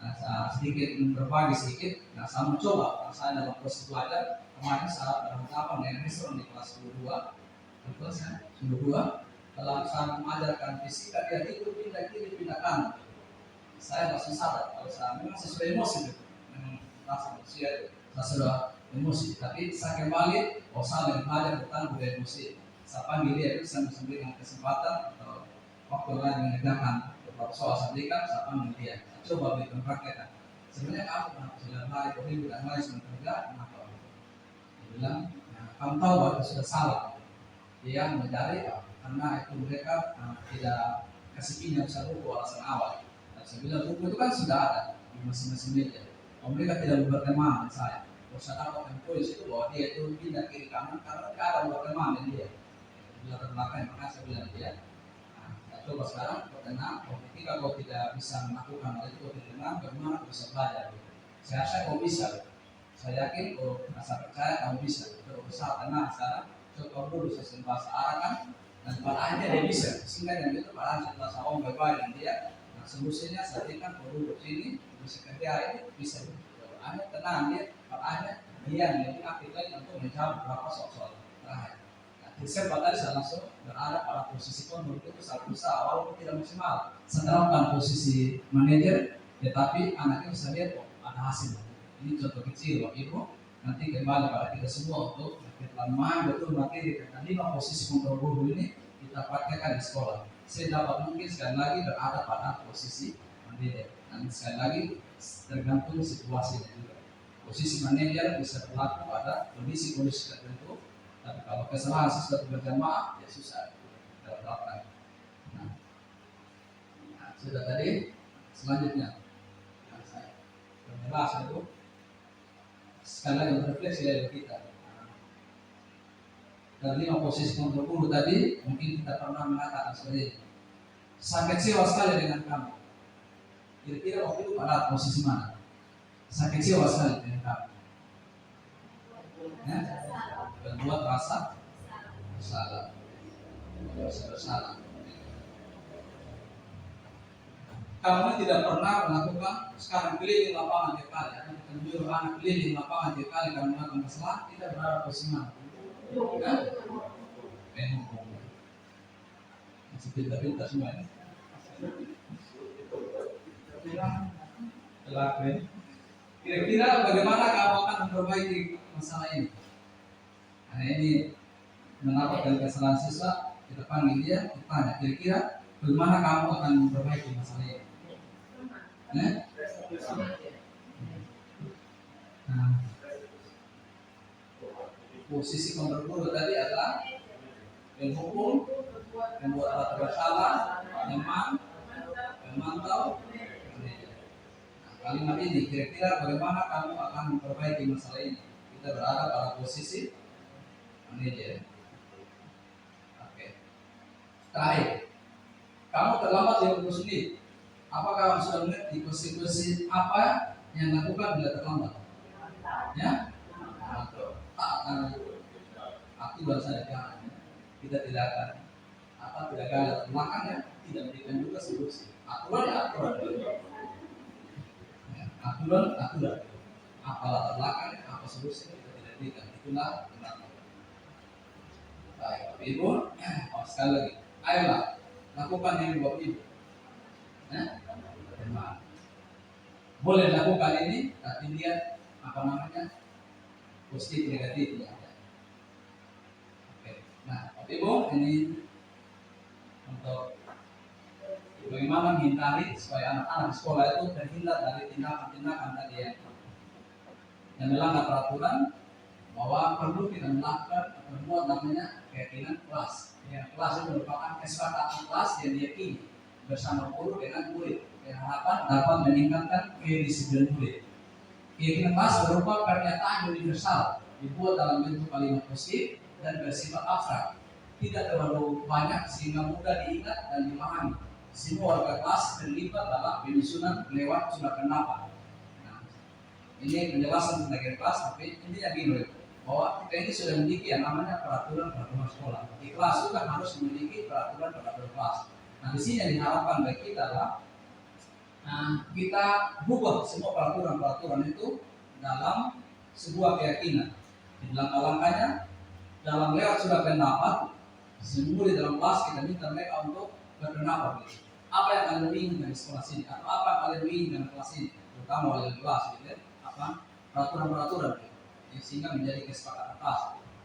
Nah, sedikit berbagi sedikit. Nah, saya mencoba. Saya dalam proses belajar kemarin saat berhadapan dengan restoran di kelas 12, dalam saya mengajarkan fisika dia itu pindah kiri pindah kanan. Saya langsung sadar kalau saya memang sesuai emosi itu, memang rasa manusia itu saya sudah emosi. Tapi saya kembali, saya belajar tentang budaya emosi. Saya panggil dia itu saya memberikan kesempatan atau waktu lain mengerjakan beberapa soal saya berikan, saya panggil dia. Coba berikan praktekkan. Sebenarnya kamu kenapa sudah baik, beribu dan lain sebagainya, kenapa? Dia bilang, kamu tahu bahwa sudah salah. Dia mencari karena itu mereka tidak kasih pinjam saya buku alasan awal. Dan saya bilang buku itu kan sudah ada di masing-masing meja. Kalau mereka tidak berteman dengan saya, kalau saya dapatkan polis itu bahwa dia itu pindah kiri kanan karena tidak ada berteman dengan dia. Bila terbelakang, maka saya bilang dia. Coba sekarang kau tenang, ketika kau tidak bisa melakukan hal itu, kau tenang, bagaimana kau bisa belajar? Saya rasa kau bisa. Saya yakin kau merasa percaya kamu bisa. Kau berusaha tenang sekarang, coba dulu sesuai bahasa Arab kan, dan pada akhirnya dia bisa. Sehingga yang itu pada akhirnya setelah saya baik-baik dengan dia, nah solusinya saya berikan kau duduk sini, bisa kerja ini, bisa. Pada akhirnya tenang dia, pada akhirnya dia yang lebih aktif lagi untuk menjawab beberapa soal-soal terakhir. Desember tadi saya langsung berada pada posisi kontrol itu saya berusaha walaupun tidak maksimal. Saya terapkan posisi manajer, tetapi anaknya bisa lihat ada hasil. Ini contoh kecil Bapak Ibu. Nanti kembali pada kita semua untuk kita main betul materi dan 5 posisi kontrol guru ini kita praktekkan di sekolah. Saya dapat mungkin sekali lagi berada pada posisi manajer. Dan sekali lagi tergantung situasinya juga. Posisi manajer bisa berlaku pada kondisi-kondisi tertentu. Tapi kalau kesalahan sesuatu berjamaah, ya susah kita terapkan. Nah, sudah tadi, selanjutnya saya menjelaskan itu sekali lagi refleksi dari kita. Dari 5 posisi kontrol guru tadi, mungkin kita pernah mengatakan seperti ini. Saya kecewa sekali dengan kamu. Kira-kira waktu itu pada posisi mana? Saya kecewa sekali dengan kamu. Ya? Membuat rasa bersalah. Kamu tidak pernah melakukan sekarang keliling lapangan tiap kali, atau kita menyuruh anak keliling lapangan tiap kali kamu melakukan kesalahan, tidak berada posisi mana? Menghukum. Masih pintar-pintar semua ini. Kira-kira bagaimana kamu akan memperbaiki masalah ini? Nah ini mendapatkan kesalahan siswa, kita panggil dia, kita tanya, kira-kira bagaimana kamu akan memperbaiki masalah ini? Nah, posisi kontrol guru tadi adalah menghukum, membuat alat bersalah, memantau. Nah, kalimat ini, kira-kira bagaimana kamu akan memperbaiki masalah ini? Kita berada pada posisi manajer. Oke. Terakhir, kamu terlambat 50 menit. Apakah kamu sudah mengerti konsekuensi apa yang dilakukan bila terlambat? Ya? Aturan saja jangan. Kita tidak akan tidak ada belakangnya, tidak memberikan juga solusi. Aturan. Aturan. Apa latar belakangnya, apa solusinya kita tidak berikan. Itulah kenapa. Baik, Bapak Ibu, sekali lagi, ayolah lakukan ini Bapak Ibu. Bermanfaat. Boleh dilakukan ini, tapi lihat positif negatifnya. Oke. Nah, Ibu, ini untuk bagaimana menghindari supaya anak-anak di sekolah itu terhindar dari tindakan-tindakan tadi yang melanggar peraturan, bahwa perlu kita melakukan membuat namanya keyakinan kelas. Ya, kelas itu merupakan kesepakatan kelas yang diyakini bersama guru dengan murid dengan harapan dapat meningkatkan kedisiplinan murid. Keyakinan kelas berupa pernyataan universal dibuat dalam bentuk kalimat positif dan bersifat abstrak, tidak terlalu banyak sehingga mudah diingat dan dipahami. Semua warga kelas terlibat dalam penyusunan lewat surat pendapat. Nah, ini penjelasan tentang kelas, tapi intinya gini, bahwa kita ini sudah memiliki yang namanya peraturan sekolah. Di kelas juga harus memiliki peraturan kelas. Nah, di sini yang diharapkan bagi kita adalah kita ubah semua peraturan itu dalam sebuah keyakinan. Di langkah-langkahnya, dalam lewat surat pendapat, semua di dalam kelas kita minta mereka untuk berpendapat. Apa yang kalian inginkan di sekolah sini? Atau apa yang kalian inginkan di kelas ini? Terutama oleh kelas, peraturan-peraturan. Sehingga menjadi kesepakatan kelas.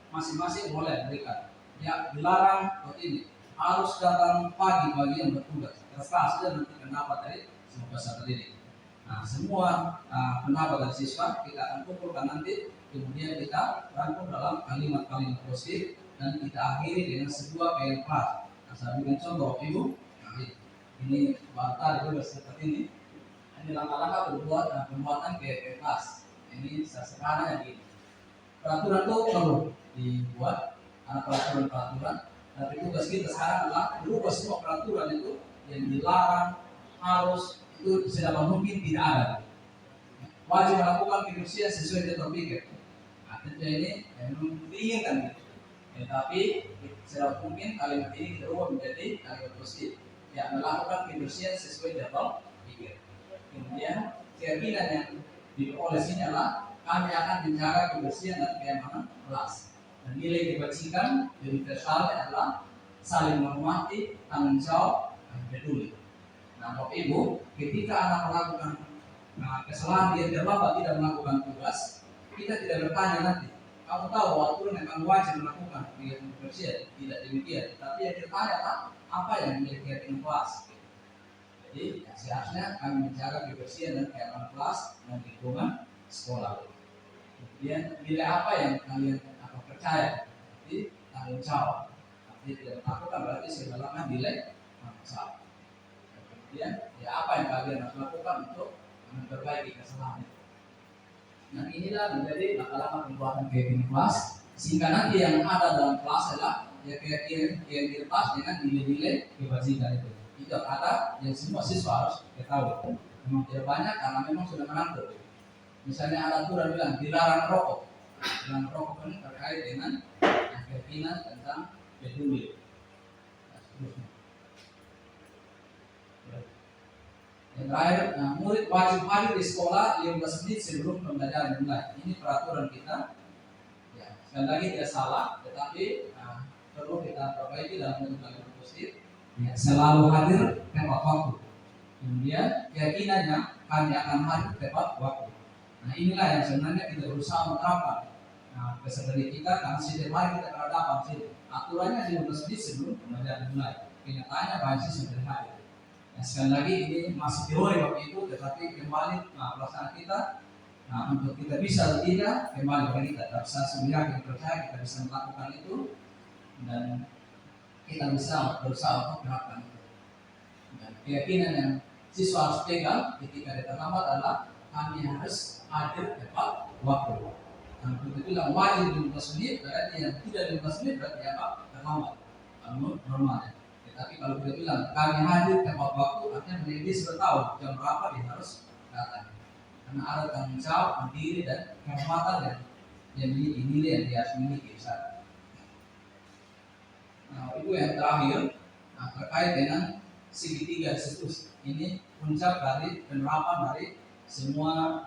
Masing-masing boleh berikan. Ya, dilarang seperti ini. Harus datang pagi bagi yang bertugas. Kelas dan nanti pendapat dari semua peserta didik. Nah, semua pendapat dari siswa kita akan kumpulkan nanti, kemudian kita rangkum dalam kalimat-kalimat positif dan kita akhiri dengan sebuah keyakinan kelas. Nah, saya berikan contoh, Ibu. Nah, ini tadi juga seperti ini. Ini langkah-langkah pembuatan keyakinan kelas. Ini sederhana begini. Peraturan itu perlu dibuat, karena peraturan, tapi tugas kita sekarang adalah berubah semua peraturan itu yang dilarang, harus, itu sedapat mungkin tidak ada. Wajib melakukan kebersihan sesuai dengan pikir. Nah, tentunya ini diinginkan gitu. Ya, tapi sedapat mungkin kalimat ini kita ubah menjadi kalimat positif. Ya, melakukan kebersihan sesuai dengan pikir. Kemudian keyakinan yang diperoleh sini adalah kami akan menjaga kebersihan dan keamanan kelas. Dan nilai kebajikan universalnya adalah saling menghormati, tanggung jawab, dan peduli. Nah, Bapak Ibu, ketika anak melakukan kesalahan dia terlambat tidak melakukan tugas, kita tidak bertanya nanti, kamu tahu bahwa aturan yang kamu wajib melakukan kebersihan, tidak demikian. Tapi yang ditanya apa yang menjadi keyakinan kelas. Jadi seharusnya kami menjaga kebersihan dan keamanan kelas dan lingkungan sekolah. Kemudian nilai apa yang kalian percaya? Jadi tanggung jawab. Jadi tidak melakukan berarti segala nilai tanggung jawab. Kemudian ya apa yang kalian harus lakukan untuk memperbaiki kesalahan itu. Nah, inilah menjadi langkah-langkah pembuatan keyakinan kelas, sehingga nanti yang ada dalam kelas adalah ya keyakinan kelas dengan nilai-nilai kebajikan itu. Itu ada yang semua siswa harus ketahui. Memang tidak banyak karena memang sudah menangkap. Misalnya ada aturan bilang dilarang rokok. Dilarang rokok ini terkait dengan keyakinan tentang peduli. Yang terakhir, murid wajib hadir di sekolah 15 menit sebelum pembelajaran dimulai. Ini peraturan kita. Ya, sekali lagi tidak salah, tetapi perlu kita perbaiki dalam bentuk kalimat positif. Ya, selalu hadir tepat waktu. Kemudian keyakinannya kami akan hadir tepat waktu. Nah, inilah yang sebenarnya kita berusaha menerapkan kesadaran kita, karena setiap hari kita berhadapan sih. Aturannya 15 menit sebelum pembelajaran dimulai. Kenyataannya banyak siswa tidak hadir. Nah, sekali lagi ini masih teori waktu itu, tetapi kembali pelaksanaan kita untuk kita bisa atau tidak kembali kepada kita. Tak bisa semuanya kita percaya kita bisa melakukan itu dan kita bisa berusaha untuk melakukan itu. Dan keyakinan yang siswa harus pegang ketika dia terlambat adalah kami harus hadir tepat waktu. Nah, kita bilang wajib 15 menit, berarti yang tidak 15 menit berarti apa? Terlambat. Menurut normalnya. Tapi kalau kita bilang kami hadir tepat waktu, artinya menjadi sudah tahu jam berapa dia harus datang. Karena ada tanggung jawab, mandiri dan kehormatan yang nilai yang dia harus miliki. Nah, itu yang terakhir terkait dengan segitiga situs. Ini puncak dari penerapan dari semua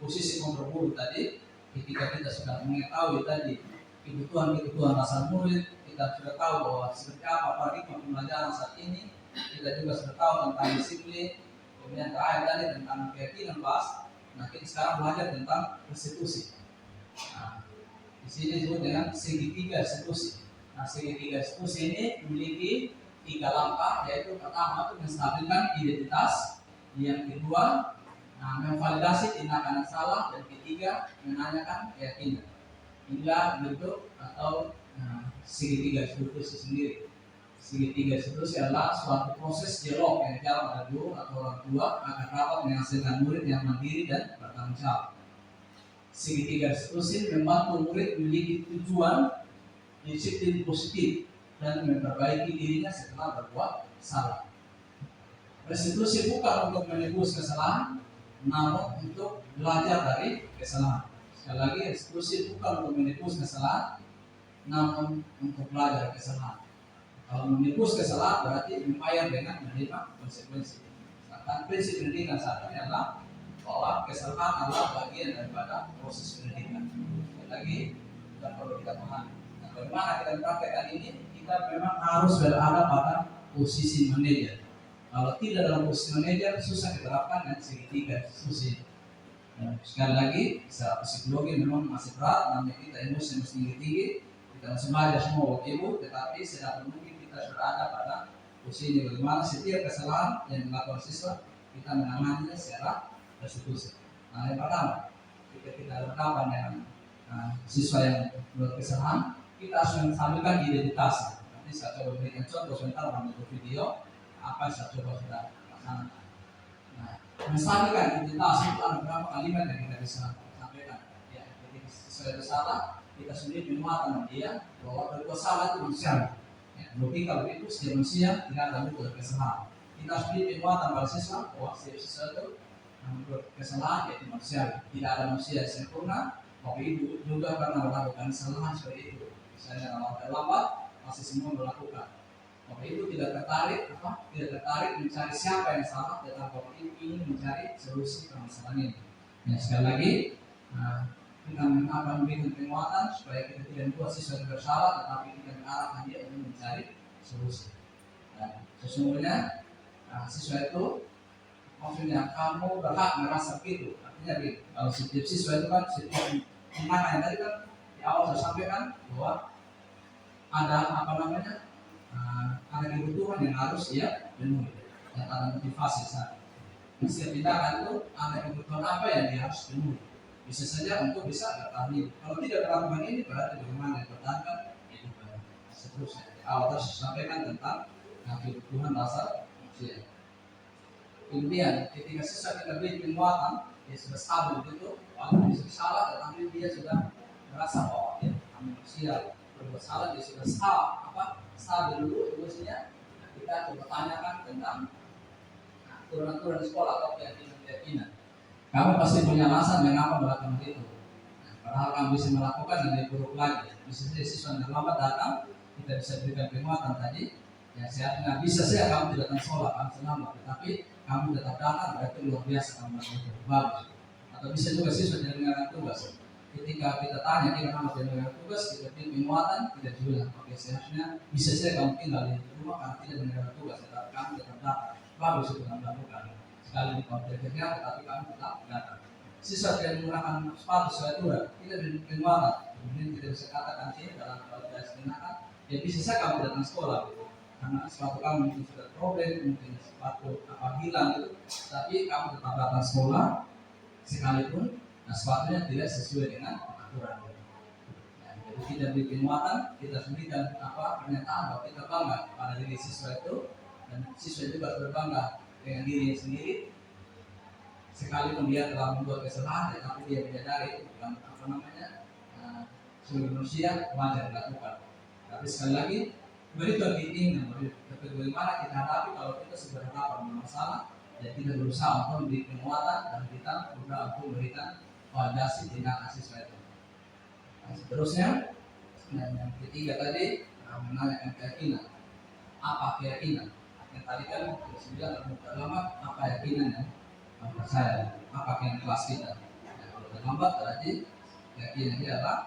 posisi kontrol guru tadi. Ketika kita sudah mengetahui tadi kebutuhan dasar murid, kita sudah tahu bahwa seperti apa paradigma pembelajaran saat ini, kita juga sudah tahu tentang disiplin, kemudian terakhir tadi tentang keyakinan pas. Nah, kita sekarang belajar tentang restitusi. Nah, di sini disebut dengan segitiga restitusi. Nah, segitiga restitusi ini memiliki 3 langkah, yaitu pertama itu menstabilkan identitas, yang kedua memvalidasi tindakan yang salah, dan ketiga menanyakan keyakinan. Inilah bentuk atau segitiga restitusi sendiri. Segitiga restitusi adalah suatu proses dialog yang dijalankan oleh guru atau orang tua agar dapat menghasilkan murid yang mandiri dan bertanggung jawab. Segitiga restitusi membantu murid memiliki tujuan, disiplin positif, dan memperbaiki dirinya setelah berbuat salah. Restitusi bukan untuk menebus kesalahan, namun untuk belajar dari kesalahan. Sekali lagi, restitusi bukan untuk menebus kesalahan, namun untuk belajar dari kesalahan. Kalau menebus kesalahan berarti membayar dengan menerima konsekuensi. Sedangkan prinsip pendidikan saat ini adalah bahwa kesalahan adalah bagian daripada proses pendidikan. Sekali lagi, tidak perlu kita pahami. Nah, bagaimana kita mempraktekkan ini? Kita memang harus berada pada posisi manajer. Kalau tidak dalam posisi manajer, susah diterapkan dan segitiga restitusi. Sekali lagi, secara psikologi memang masih berat, namanya kita emosi masih tinggi-tinggi, kita masih belajar semua waktu ibu, tetapi sedapat mungkin kita berada pada posisi bagaimana setiap kesalahan yang dilakukan siswa kita menanganinya secara restitusi. Nah, yang pertama, ketika kita berhadapan dengan siswa yang berbuat kesalahan, kita harus menstabilkan identitasnya. Nanti saya coba berikan contoh sebentar dalam video apa yang saya coba sudah laksanakan. Nah, menstabilkan identitas itu ada beberapa kalimat yang kita bisa sampaikan. Ya, ketika siswa itu salah, kita sendiri menguatkan dia bahwa berbuat salah itu manusiawi. Ya, logika begitu, setiap manusia tidak ada luput dari kesalahan. Kita sendiri menguatkan pada siswa bahwa setiap siswa itu berbuat kesalahan yaitu manusiawi. Tidak ada manusia yang sempurna. Bapak Ibu juga pernah melakukan kesalahan seperti itu. Misalnya kalau terlambat, masih semua melakukan. Bapak Ibu tidak tertarik mencari siapa yang salah, tetapi Bapak Ibu ingin mencari solusi permasalahan ini. Ya, sekali lagi, kita akan memberikan penguatan supaya kita tidak membuat siswa yang bersalah, tetapi kita mengarahkan dia untuk mencari solusi. Dan sesungguhnya siswa itu maksudnya kamu berhak merasa begitu. Artinya begitu. Kalau setiap siswa itu kan setiap tindakan yang tadi kan di awal saya sampaikan bahwa ada ada kebutuhan yang harus dia penuhi dan ada motivasi saat. Setiap tindakan itu ada kebutuhan apa yang dia harus penuhi. Bisa saja untuk bisa bertahan hidup. Kalau tidak melakukan ini berarti bagaimana yang bertahankan hidup seterusnya. Di awal saya sampaikan tentang kebutuhan dasar manusia. Kemudian ketika siswa kita beri penguatan, dia sudah stabil begitu, walaupun dia sudah salah, tetapi dia sudah merasa bahwa dia manusia berbuat salah, dia sudah stabil dulu emosinya. Kita coba tanyakan tentang aturan-aturan sekolah atau keyakinan. Kamu pasti punya alasan mengapa melakukan itu. Padahal kamu bisa melakukan dan lebih buruk lagi. Bisa saja siswa yang terlambat datang, kita bisa berikan penguatan tadi. Ya, saya bisa saja kamu tidak datang sekolah, kamu selamat, tetapi kamu tetap datang, berarti luar biasa kamu melakukan itu. Bagus. Atau bisa juga siswa tidak mengerjakan tugas. Ketika kita tanya, kita kamu tidak mengerjakan tugas, kita beri penguatan, tidak bilang, oke, seharusnya bisa saja kamu tinggal di rumah karena tidak mengerjakan tugas, tetapi kamu tetap datang. Bagus itu kamu lakukan. Sekali di kamu tidak kerja, tetapi kamu tetap datang. Siswa tidak menggunakan sepatu sesuai aturan, tidak beri penguatan. Kemudian kita bisa katakan ini dalam kualitas tindakan, ya bisa saja kamu datang sekolah. Karena sepatu kamu mungkin sudah problem, mungkin sepatu hilang itu, tapi kamu tetap datang sekolah sekalipun sepatunya tidak sesuai dengan aturan. Ya, jadi tidak beri penguatan, kita berikan pernyataan bahwa kita bangga pada diri siswa itu, dan siswa juga berbangga dengan dirinya sendiri. Sekalipun dia telah membuat kesalahan, tetapi dia menyadari dalam sebagai manusia wajar dilakukan. Tapi sekali lagi, berikan keinginan bagaimana kita hadapi kalau kita sudah berhadapan dengan masalah, dan kita berusaha untuk memberi penguatan dan kita berusaha untuk memberikan validasi tindakan siswa itu. Nah, seterusnya, yang ketiga tadi menanyakan keyakinan. Apa keyakinan? Yang tadi kan kita bilang terlambat, apa keyakinan yang percaya? Apa keyakinan kelas kita? Nah, kalau terlambat berarti keyakinan dia adalah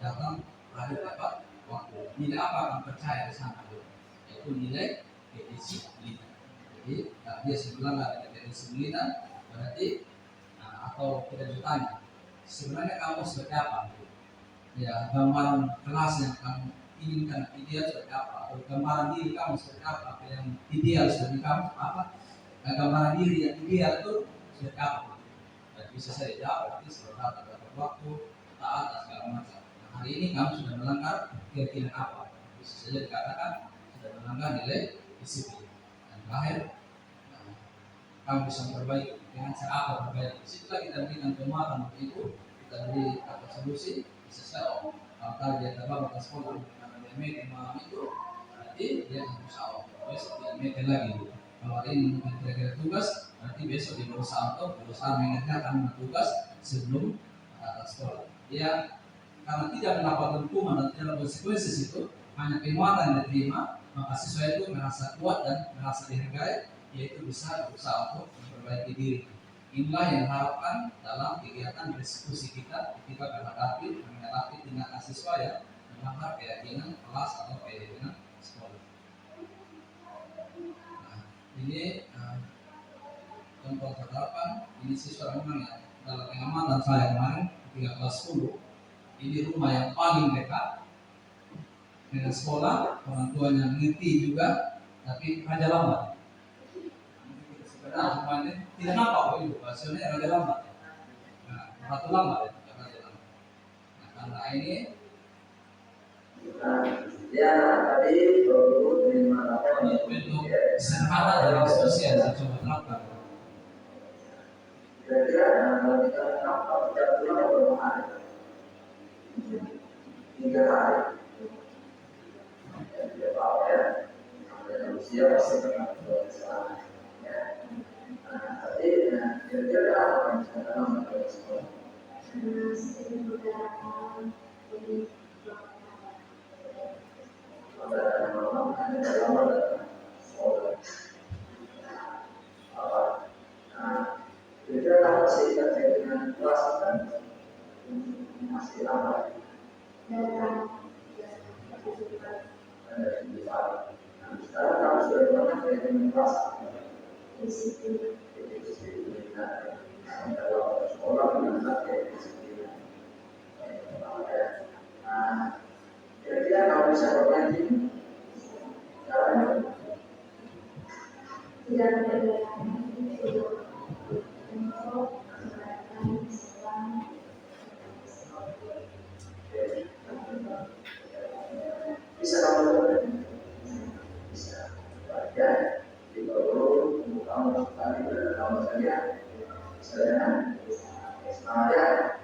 datang pada tepat waktu. Nilai apa akan percaya di sana? Yaitu nilai kedisiplinan. Jadi dia sebelah ada kedisiplinan berarti atau kita bertanya sebenarnya kamu seperti apa? Ya, gambaran kelas yang kamu inginkan ideal seperti apa, atau gambaran diri kamu seperti apa yang ideal seperti kamu apa, gambaran diri yang ideal itu seperti apa. Dan bisa saya jawab berarti sebenarnya ada waktu taat dan segala macam. Nah, hari ini kamu sudah melanggar keyakinan apa, bisa saja dikatakan sudah melanggar nilai disiplin. Dan terakhir kamu bisa memperbaiki dengan cara apa memperbaiki. Disitulah kita berikan penguatan untuk itu, kita beri apa solusi sesuai kalau dia terbang ke sekolah karena dia meeting malam itu, berarti dia akan berusaha besok dia meeting lagi. Kalau hari ini mungkin kira-kira tugas, berarti besok dia berusaha mengerjakan tugas sebelum sekolah. Dia karena tidak mendapat hukuman dan tidak konsekuensi itu, hanya penguatan yang diterima, maka siswa itu merasa kuat dan merasa dihargai, yaitu bisa berusaha untuk memperbaiki diri. Inilah yang diharapkan dalam kegiatan diskusi kita ketika menghadapi tindakan siswa yang melanggar keyakinan kelas atau keyakinan sekolah. Nah, ini contoh terdapat ini siswa memang ya, dalam pengamatan saya kemarin ketika kelas 10 ini rumah yang paling dekat dengan sekolah, orang tuanya mengerti juga, tapi raja lambat. Nah, semuanya tidak nampak kok itu, hasilnya raja lambat. Nah, satu lambat ya, raja lambat. Nah, karena ini ya tadi perlu terima ini bentuk sederhana dari diskusi yang saya coba terapkan. kira-kira kalau kita nampak setiap bulan berapa hari? 3 hari. Ya, tahu ya. Manusia pasti pernah bersalah. Tapi kira-kira apa yang bisa dalam masalah sekolah? Pada malam ada dalam sekolah. Kira-kira apa sih terkait dengan kelas dan masih lama? Sekarang kamu sudah pernah terkait dengan kelas? Kalau sekolah dengan disiplin. Kira-kira kamu bisa berbagi caranya? Tidak ada Bisa kamu berbagi? Bisa. Baca di bawah kamu sekali kamu saja. Saya semangat.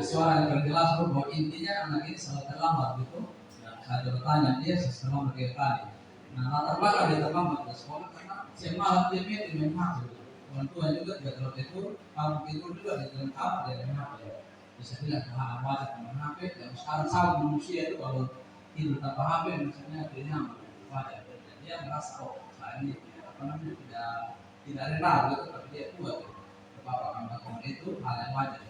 Suara yang berjelas bahwa intinya anak ini selalu terlambat gitu. Nah, saya bertanya dia setelah berkali-kali. Nah, latar belakang dia terlambat ke sekolah karena siang malam dia main HP. Orang tua juga tidak terlalu tidur, kamu tidur juga di dalam kamar dia main HP. Bisa bilang hal wajib main HP. Dan sekarang sama manusia itu kalau tidur tanpa HP misalnya akhirnya wajar. Dia merasa saya ini tidak rela gitu, tapi dia kuat. Bapak melakukan itu hal yang wajar.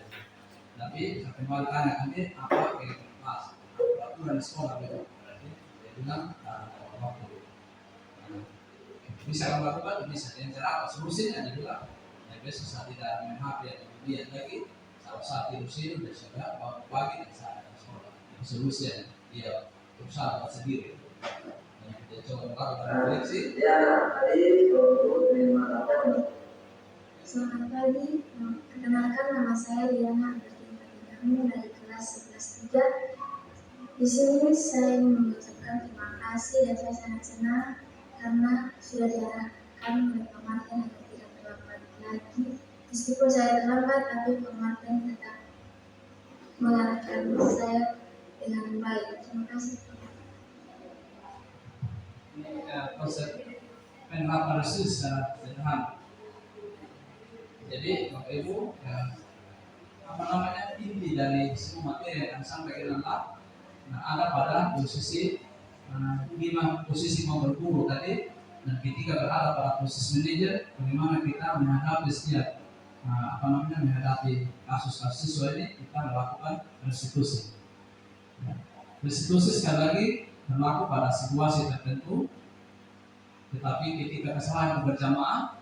Tapi saya kembali tanya nanti apa kelas peraturan sekolah itu berarti dia bilang waktu bisa melakukan bisa dengan cara apa solusinya dia bilang ya besok saya tidak main HP atau kemudian lagi saat tidur sini sudah sudah pagi dan saya sekolah itu solusinya dia berusaha buat sendiri dan dia coba melakukan refleksi. Ya tadi perlu terima kasih. Selamat pagi, perkenalkan nama saya Liana dari kelas 11-3. Di sini saya ingin mengucapkan terima kasih dan saya sangat senang karena sudah diarahkan oleh pemerintah agar tidak terlambat lagi. Meskipun saya terlambat, tapi pemerintah tetap mengarahkan saya dengan baik. Terima kasih. Ini konsep penerapan resus secara sederhana. Jadi Bapak Ibu inti dari semua materi yang disampaikan adalah ada pada posisi 5 posisi mau berguru tadi dan ketika berada pada posisi manajer bagaimana kita menghadapi setiap menghadapi kasus-kasus siswa ini kita melakukan restitusi. Restitusi sekali lagi berlaku pada situasi tertentu, tetapi ketika kesalahan berjamaah,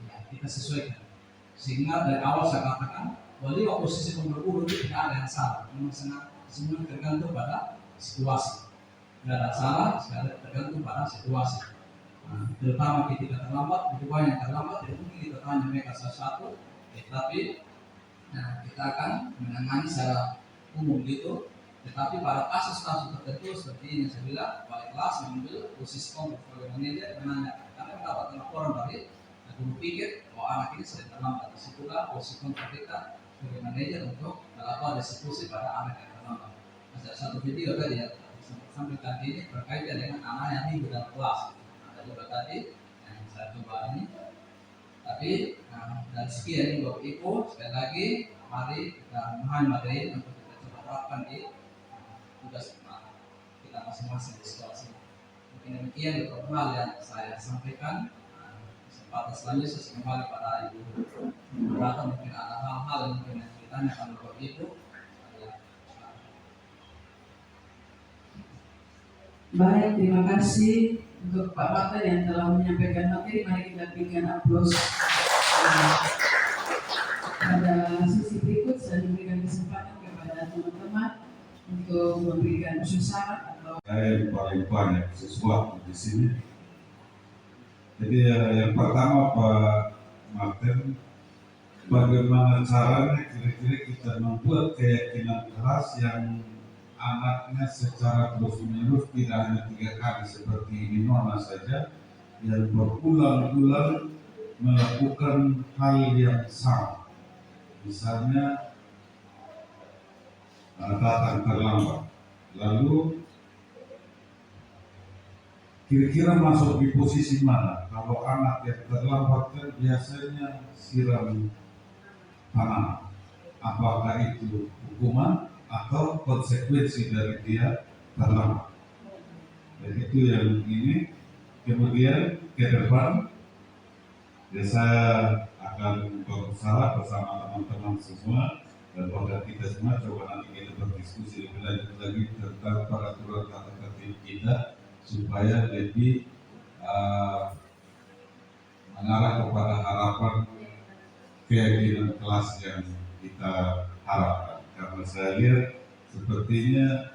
ya, kita sesuaikan. Sehingga dari awal saya katakan, bahwa posisi nomor urut itu tidak ada yang salah, memang semua tergantung pada situasi. Tidak ada salah, sekali tergantung pada situasi. Nah, terutama ketika terlambat, begitu banyak terlambat, tidak mungkin kita tanya mereka satu-satu, tetapi nah, kita akan menangani secara umum gitu. Tetapi pada kasus-kasus tertentu seperti ini, saya bilang wali kelas mengambil posisi sebagai manajer menanyakan karena mendapat laporan dari guru pikir bahwa anak ini sedang terlambat. Disitulah posisi kita sebagai manajer untuk melakukan restitusi pada anak yang terlambat. Ada satu video tadi yang sampai tadi ini berkaitan dengan anak yang di dalam kelas. Ada juga tadi yang saya coba ini. Tapi dari sekian ini Bapak Ibu, sekali lagi mari kita memahami materi untuk kita coba terapkan di tugas kita masing-masing di situasi. Mungkin demikian beberapa hal yang saya sampaikan. Kesempatan selanjutnya saya kembali pada Ibu Berata, mungkin ada hal-hal yang mungkin ditanyakan Bapak Ibu. Baik, terima kasih untuk Pak Martin yang telah menyampaikan materi. Mari kita berikan aplaus. Pada sesi berikut saya memberikan kesempatan kepada teman-teman untuk memberikan usul syarat atau Saya paling banyak sesuatu di sini. Jadi yang pertama Pak Martin, bagaimana caranya kira-kira kita membuat keyakinan keras yang anaknya secara terus-menerus tidak hanya 3 kali seperti ini Nona saja, yang berulang-ulang melakukan hal yang sama. Misalnya datang terlambat, lalu kira-kira masuk di posisi mana? Kalau anak yang terlambat kan biasanya siram tanah. Apakah itu hukuman atau konsekuensi dari dia terlambat? Dan itu yang ini. Kemudian ke depan, ya saya akan berusaha bersama teman-teman semua dan pada kita semua coba nanti kita berdiskusi lebih lanjut lagi tentang peraturan tata tertib kita supaya lebih mengarah kepada harapan keyakinan kelas yang kita harapkan. Karena saya lihat sepertinya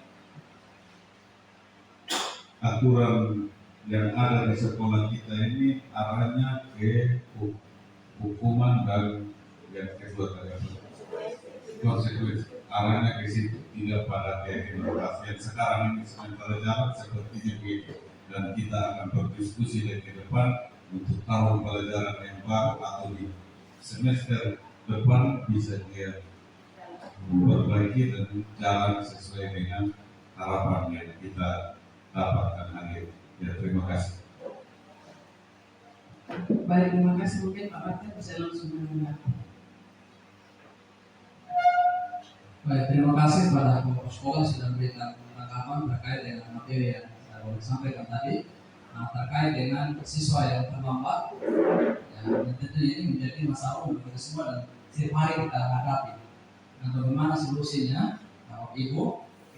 aturan yang ada di sekolah kita ini arahnya ke hukuman dan yang kedua tadi konsekuensi, arahnya ke situ, tidak pada keyakinan kelas yang sekarang ini sementara jalan sepertinya begitu. Dan kita akan berdiskusi lagi ke depan untuk tahun pelajaran yang baru atau di semester depan bisa dia memperbaiki dan jalan sesuai dengan harapan yang kita dapatkan hari ini. Ya, terima kasih. baik, terima kasih. Mungkin Pak Martin bisa langsung menanggapi. Baik, terima kasih kepada pokok sekolah sudah memberikan penangkapan terkait dengan materi yang saya boleh sampaikan tadi. Nah, terkait dengan siswa yang terlambat, ya, tentunya ini menjadi masalah umum kita semua dan setiap hari kita hadapi. Nah, bagaimana solusinya? Nah, Ibu,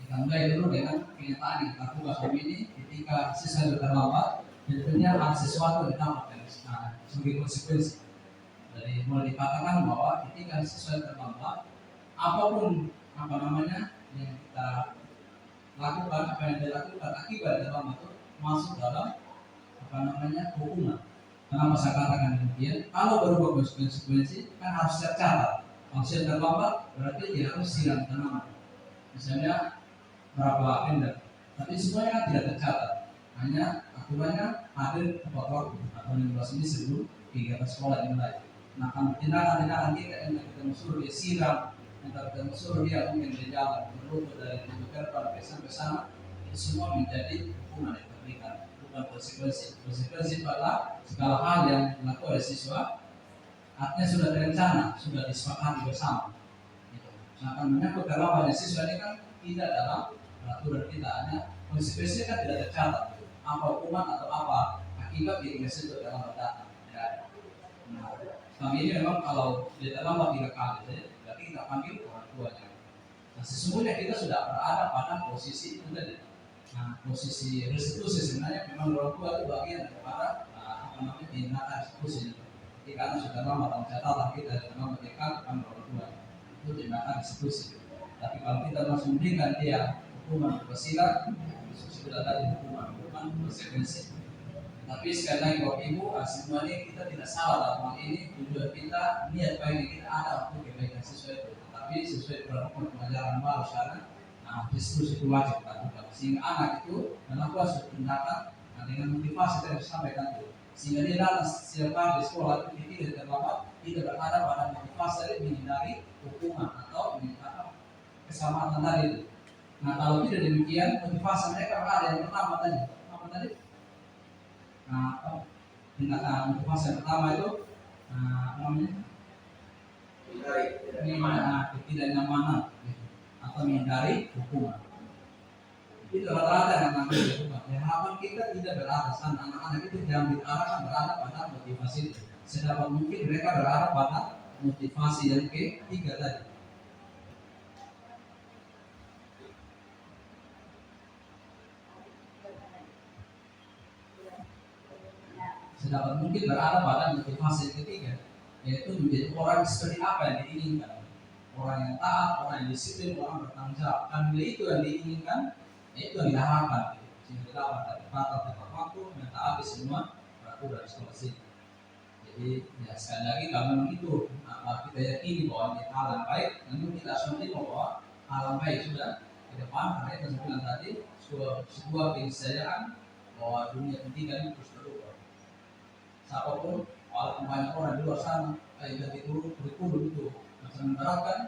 kita mulai dulu dengan kenyataan yang kita lakukan hari ini. Ketika siswa itu terlambat, tentunya ada sesuatu yang didapatkan sebagai konsekuensi. Jadi mulai dikatakan bahwa ketika siswa terlambat, apapun yang kita lakukan, apa yang dilakukan akibat dalam itu masuk dalam hukuman. Kenapa saya katakan demikian? Kalau berubah konsekuensi kan harus tercatat. Kalau sudah terlambat berarti dia harus siram tanaman. Misalnya berapa penda, tapi semuanya kan tidak tercatat. Hanya aturannya hadir tepat waktu atau 15 menit sebelum kegiatan sekolah dimulai. Nah, tindakan-tindakan kita suruh dia siram, kita suruh dia mungkin di jalan berlutut dari depan sampai sana, itu semua menjadi hukuman yang diberikan, bukan konsekuensi. Konsekuensi adalah segala hal yang dilakukan oleh siswa, artinya sudah terencana, sudah disepakati bersama. Gitu. Nah, kan menyangkut terlambatnya siswa ini kan tidak dalam peraturan kita, hanya konsekuensi kan tidak tercatat, apa hukuman atau apa akibat ketika siswa terlambat datang. Ya. Nah, kami ini memang kalau dia terlambat 3 kali, berarti kita panggil orang tuanya. Nah, sesungguhnya kita sudah berada pada posisi itu tadi. Nah, posisi restitusi sebenarnya memang orang tua itu bagian daripada tindakan restitusi. Jadi karena sudah lama dalam catatan kita sudah memerdekakan orang tua itu tindakan restitusi. Tapi kalau kita langsung memberikan dia hukuman bersila, sudah tadi hukuman konsekuensi. Tapi sekali lagi Bapak Ibu, semua ini kita tidak salah dalam hal ini. Tujuan kita, niat baik kita ada untuk kebaikan sesuai itu. Tapi sesuai protokol pengajaran baru sekarang, restitusi itu wajib dilakukan. Sehingga anak itu melakukan suatu tindakan dengan motivasi yang saya sampaikan itu. Sehingga dia dalam setiap hari di sekolah itu tidak terlambat, tidak berada pada motivasi dari menghindari hukuman atau kesamaan tadi itu. Nah, kalau tidak demikian, motivasi mereka ada yang pertama tadi. Apa tadi? Motivasi yang pertama itu ketidaknyamanan atau menghindari hukuman. Itu rata-rata yang mengambil hukuman. Harapan kita tidak berada sana, anak-anak itu jangan diarahkan berada pada motivasi itu. Sedapat mungkin mereka berada pada motivasi yang ketiga tadi. Sedapat mungkin berada pada motivasi yang ketiga, yaitu menjadi orang seperti apa yang diinginkan. Orang yang taat, orang yang disiplin, orang bertanggung jawab. Dan bila itu yang diinginkan, itu yang diharapkan. Sehingga dapat tepat waktu, mentaati semua peraturan sekolah. Jadi ya sekali lagi kalau memang itu kita yakini bahwa ini hal yang baik, namun kita harus menerima bahwa hal yang baik sudah ke depan. Karena itu saya bilang tadi sebuah keniscayaan bahwa dunia pendidikan itu terus berubah. Siapapun, walaupun banyak orang di luar sana, dari kurikulum itu macam menerapkan,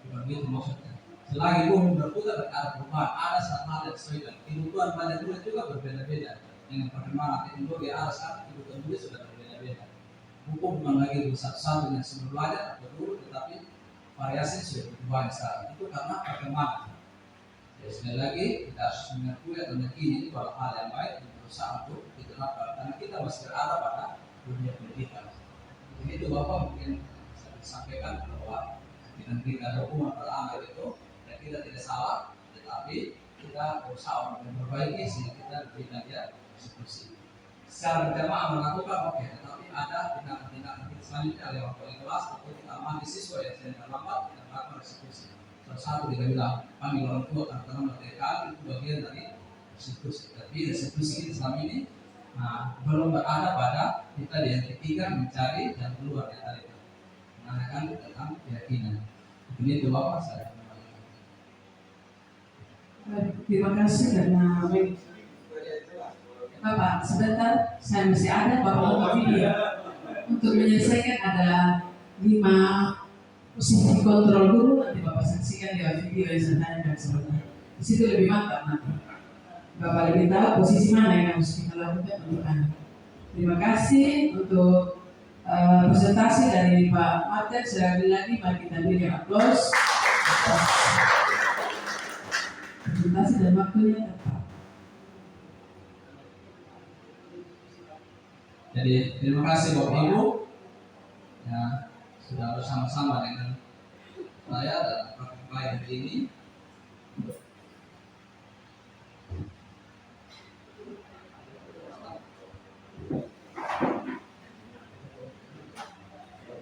bukan begitu maksudnya. Selagi bumi berputar ke arah perubahan, ada satu hal yang sesuai. Kehidupan pada dulu juga berbeda-beda. Dengan perkembangan teknologi arah sekarang, kehidupan dulu sudah berbeda-beda. Hukum bukan lagi satu-satu yang sebelum belajar atau dulu, tetapi variasi sudah berubah sekarang. Itu karena perkembangan. Jadi sekali lagi kita harus mengakui atau meyakini itu adalah hal yang baik dan berusaha untuk diterapkan. Karena kita masih berada pada dunia pendidikan. Itu Bapak mungkin saya sampaikan bahwa kita memberikan hukuman pada anak itu, dan kita tidak salah, tetapi kita berusaha untuk memperbaiki sehingga kita berikan dia restitusi. Secara berjamaah melakukan oke, tetapi ada tindakan-tindakan kita selanjutnya lewat wali kelas atau kita amati siswa yang sedang terlambat dan melakukan restitusi. Salah satu kita bilang panggil orang tua karena mereka itu bagian dari restitusi. Tapi restitusi kita selama ini belum berada pada kita yang ketiga mencari dan keluar dari itu. Menanyakan tentang keyakinan. Ini itu Bapak saya. Terima kasih karena Bapak sebentar saya masih ada Bapak untuk video. Untuk menyelesaikan ada 5 posisi kontrol dulu, nanti Bapak saksikan di video yang saya tanyakan sebentar. Di situ lebih mantap nanti. Bapak lebih tahu posisi mana yang harus kita lakukan untuk anak. Terima kasih untuk presentasi dari Pak Martin. Sekali lagi mari kita berikan aplaus. Presentasi dan waktunya tepat. Jadi terima kasih Bapak Ibu ya sudah bersama-sama dengan saya dalam praktik klien ini.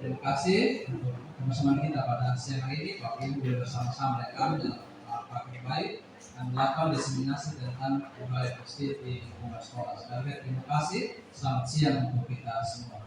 Terima kasih untuk kebersamaan kita pada siang hari ini. Bapak Ibu bersama-sama dengan kami dalam praktik baik dan melakukan diseminasi tentang budaya positif di lingkungan sekolah. Sekali lagi terima kasih. Selamat siang untuk kita semua.